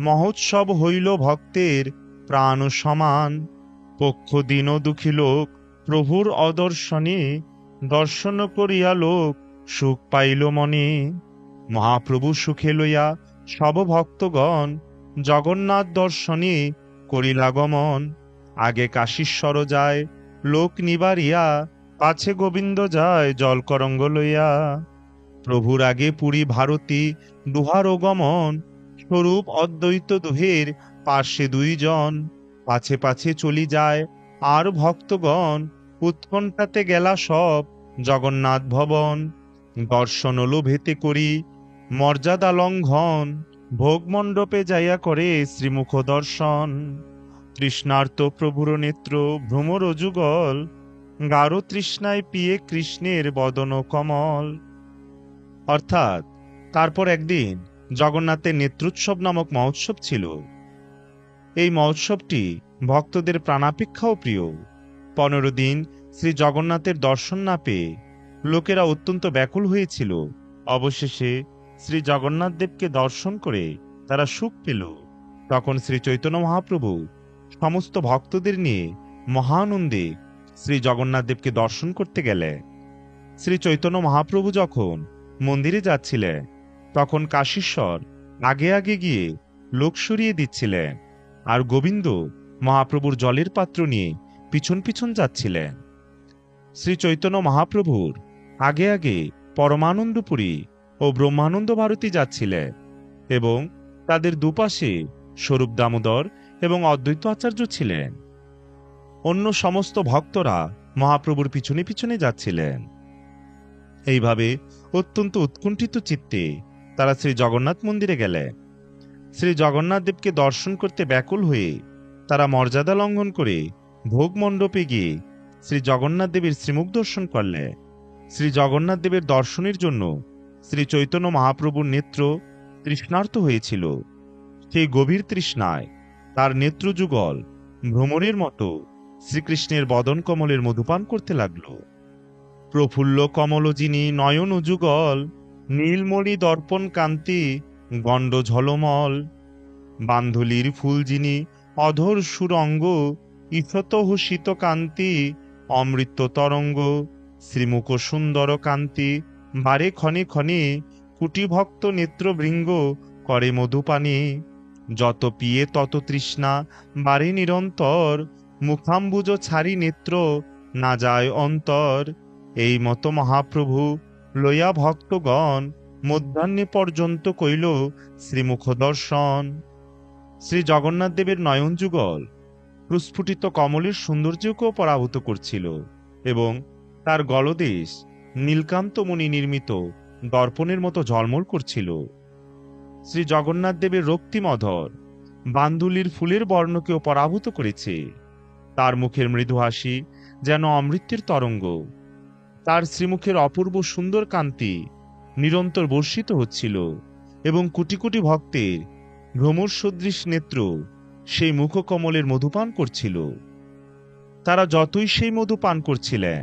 A: মহোৎসব হইল ভক্তের প্রাণ সমান। পক্ষ দিন দুঃখী লোক প্রভুর অদর্শনে, দর্শন করিয়া লোক সুখ পাইল মনে। মহাপ্রভু সুখে লইয়া সব ভক্তগণ, জগন্নাথ দর্শনে করিলাগমন। আগে কাশীশ্বর যায় লোক নিবারিয়া, পাছে গোবিন্দ যায় জলকরঙ্গ লইয়া। প্রভুর আগে পুরী ভারতী দুহার গমন, স্বরূপ অদ্বৈত দুহের পার্শ্বে 2 জন। পাছে পাছে চলি যায় আর ভক্তগণ, উৎকণ্ঠাতে গেলা সব জগন্নাথ ভবন। দর্শন লোভেতে করি মর্যাদা লঙ্ঘন, ভোগ মণ্ডপে যাইয়া করে শ্রীমুখ দর্শন। তৃষ্ণার্ত প্রভুর নেত্র ভ্রমর যুগল, গাঢ় তৃষ্ণায় পিয়ে কৃষ্ণের বদন কমল। অর্থাৎ তারপর একদিন জগন্নাথের নেত্রোৎসব নামক মহোৎসব ছিল। এই মহোৎসবটি ভক্তদের প্রাণাপেক্ষাও প্রিয়। 15 দিন শ্রী জগন্নাথের দর্শন না পেয়ে লোকেরা অত্যন্ত ব্যাকুল হয়েছিল। অবশেষে শ্রী জগন্নাথ দেবকে দর্শন করে তারা সুখ পেল। তখন শ্রী চৈতন্য মহাপ্রভু সমস্ত ভক্তদের নিয়ে মহানন্দে শ্রী জগন্নাথ দেবকে দর্শন করতে গেলে। শ্রী চৈতন্য মহাপ্রভু যখন মন্দিরে যাচ্ছিলেন, তখন কাশীশ্বর আগে আগে গিয়ে লোক সরিয়ে দিচ্ছিলেন, আর গোবিন্দ মহাপ্রভুর জলের পাত্র নিয়ে পিছন পিছন যাচ্ছিলেন। শ্রী চৈতন্য মহাপ্রভুর আগে আগে পরমানন্দপুরী ও ব্রহ্মানন্দ ভারতী যাচ্ছিলেন, এবং তাদের দুপাশে স্বরূপ দামোদর এবং অদ্বৈত আচার্য ছিলেন। অন্য সমস্ত ভক্তরা মহাপ্রভুর পিছনে পিছনে যাচ্ছিলেন। এইভাবে অত্যন্ত উৎকণ্ঠিত চিত্তে তারা শ্রী জগন্নাথ মন্দিরে গেলেন। শ্রী জগন্নাথ দেবকে দর্শন করতে ব্যাকুল হয়ে তারা মর্যাদা লঙ্ঘন করে ভোগ মণ্ডপে গিয়ে শ্রী জগন্নাথ দেবের শ্রীমুখ দর্শন করলে। শ্রী জগন্নাথ দেবের দর্শনের জন্য শ্রী চৈতন্য মহাপ্রভুর নেত্র তৃষ্ণার্ত হয়েছিল। সেই গভীর তৃষ্ণায় তার নেত্রযুগল ভ্রমরের মতো শ্রীকৃষ্ণের বদন কমলের মধুপান করতে লাগল। প্রফুল্ল কমল যিনি নয়ন যুগল, নীলমণি দর্পণ কান্তি গণ্ড ঝলমল। বান্ধুলির ফুল যিনি অধর সুরঙ্গ, ঈষত শীত কান্তি অমৃত তরঙ্গ। শ্রীমুখ সুন্দর কান্তি বারে ক্ষণে ক্ষণে, কুটি ভক্ত নেত্রবৃঙ্গ করে মধুপানে। যত পিয়ে তত তৃষ্ণা বারে নিরন্তর, মুখাম্বুজ ছাড়ি নেত্র না যায় অন্তর। এই মতো মহাপ্রভু লইয়া ভক্তগণ মধ্যাহ্নে পর্যন্ত কইল শ্রীমুখ দর্শন। শ্রী জগন্নাথ দেবের নয়ন যুগল প্রস্ফুটিত কমলের সৌন্দর্যকেও পরাভূত করছিল এবং তার গলদেশ নীলকান্তমণি নির্মিত দর্পণের মতো ঝলমল করছিল। শ্রী জগন্নাথ দেবের রক্তিম অধর বান্দুলির ফুলের বর্ণকেও পরাভূত করেছে। তার মুখের মৃদু হাসি যেন অমৃতের তরঙ্গ। তার শ্রীমুখের অপূর্ব সুন্দর কান্তি নিরন্তর বর্ষিত হচ্ছিল এবং কোটি কোটি ভক্তের ভ্রমর সদৃশ নেত্র সেই মুখকমলের মধুপান করছিল। তারা যতই সেই মধু পান করছিলেন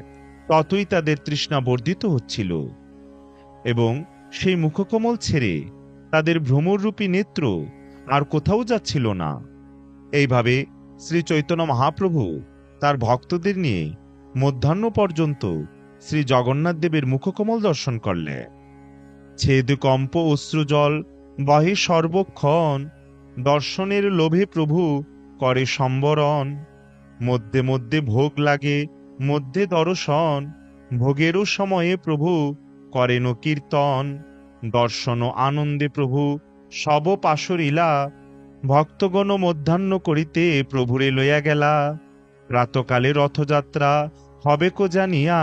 A: ততই তাদের তৃষ্ণা বর্ধিত হচ্ছিল এবং সেই মুখকমল ছেড়ে তাদের ভ্রমররূপী নেত্র আর কোথাও যাচ্ছিল না। এইভাবে শ্রী চৈতন্য মহাপ্রভু তার ভক্তদের নিয়ে মধ্যাহ্ন পর্যন্ত শ্রী জগন্নাথ দেবের মুখকমল দর্শন করলে। ছেদ কম্প অশ্রুজল বহে সর্বক্ষণ, দর্শনের লোভে প্রভু করে সম্বরণ। মধ্যে মধ্যে ভোগ লাগে মধ্যে দর্শন, ভোগেরও সময়ে প্রভু করেন কীর্তন। দর্শন আনন্দে প্রভু সব পাশরিলা, ভক্তগণ মধ্যাহ্ন করিতে প্রভুরে লইয়া গেলা। প্রাতকালে রথযাত্রা হবে কো জানিয়া,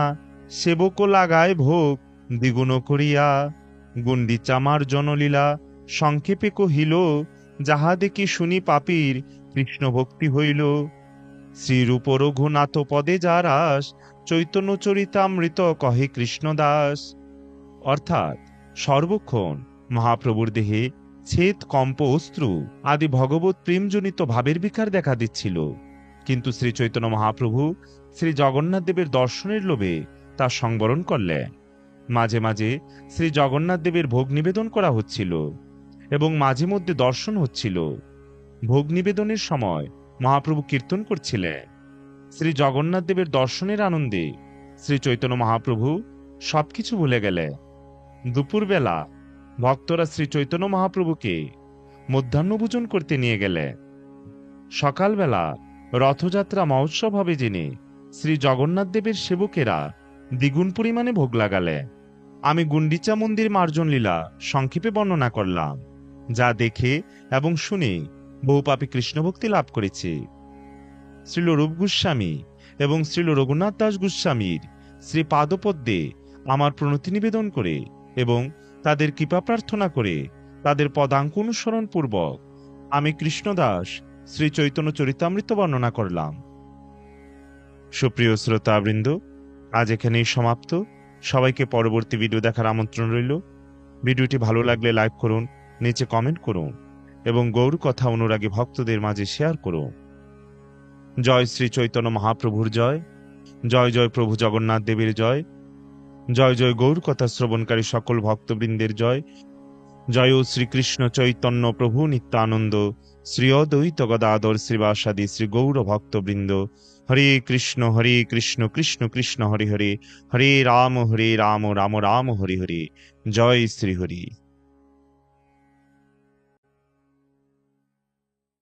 A: সেবক লাগায় ভোগ দ্বিগুণ করিয়া। গুন্ডিচা মার্জনলীলা সংক্ষেপে কহিল, যাহা দেখি শুনি পাপীর কৃষ্ণ ভক্তি হইল। শ্রীরূপ রঘুনাথ পদে যারাস, চৈতন্য চরিতামৃত কহে কৃষ্ণদাস। অর্থাৎ সর্বক্ষণ মহাপ্রভুর দেহে ছেদ কম্প অশ্রু আদি ভগবত প্রেমজনিত ভাবের বিকার দেখা দিচ্ছিল, কিন্তু শ্রী চৈতন্য মহাপ্রভু শ্রী জগন্নাথ দেবের দর্শনের লোভে তা সংবরণ করলেন। মাঝে মাঝে শ্রী জগন্নাথ দেবের ভোগ নিবেদন করা হচ্ছিল এবং মাঝে মধ্যে দর্শন হচ্ছিল। ভোগ নিবেদনের সময় মহাপ্রভু কীর্তন করছিলেন। শ্রী জগন্নাথ দেবের দর্শনের আনন্দে শ্রী চৈতন্য মহাপ্রভু সবকিছু ভুলে গেলেন। দুপুরবেলা ভক্তরা শ্রী চৈতন্য মহাপ্রভুকে মধ্যাহ্নভোজন করতে নিয়ে গেলেন। সকালবেলা রথযাত্রা মহোৎসব হবে জেনে শ্রী জগন্নাথ দেবের সেবকেরা দ্বিগুণ পরিমাণে ভোগ লাগালেন। আমি গুন্ডিচা মন্দির মার্জন লীলা সংক্ষেপে বর্ণনা করলাম, যা দেখে এবং শুনে বহু পাপী কৃষ্ণভক্তি লাভ করেছে। শ্রীল রূপ গোস্বামী এবং শ্রীল রঘুনাথ দাস গোস্বামীর শ্রী পাদপদ্মে আমার প্রণতি নিবেদন করে এবং তাদের কৃপা প্রার্থনা করে তাদের পদাঙ্ক অনুসরণ পূর্বক আমি কৃষ্ণদাস শ্রী চৈতন্য চরিতামৃত বর্ণনা করলাম। সুপ্রিয় শ্রোতাবৃন্দ, আজ এখানেই সমাপ্ত। সবাইকে পরবর্তী ভিডিও দেখার আমন্ত্রণ রইল। ভিডিওটি ভালো লাগলে লাইক করুন, নিচে কমেন্ট করুন এবং গৌর কথা অনুরাগী ভক্তদের মাঝে শেয়ার করুন। জয় শ্রী চৈতন্য মহাপ্রভুর জয়। জয় জয় প্রভু জগন্নাথ দেবের জয়। জয় জয় গৌর কথা শ্রবণকারী সকল ভক্তবৃন্দের জয়। জয় শ্রীকৃষ্ণ চৈতন্য প্রভু নিত্যানন্দ, শ্রী অদ্বৈত গদাধর শ্রীবাসাদি শ্রী গৌর ভক্তবৃন্দ। হরে কৃষ্ণ কৃষ্ণ কৃষ্ণ হরে হরে, হরে রাম রাম রাম হরে হরে। জয় শ্রী হরি।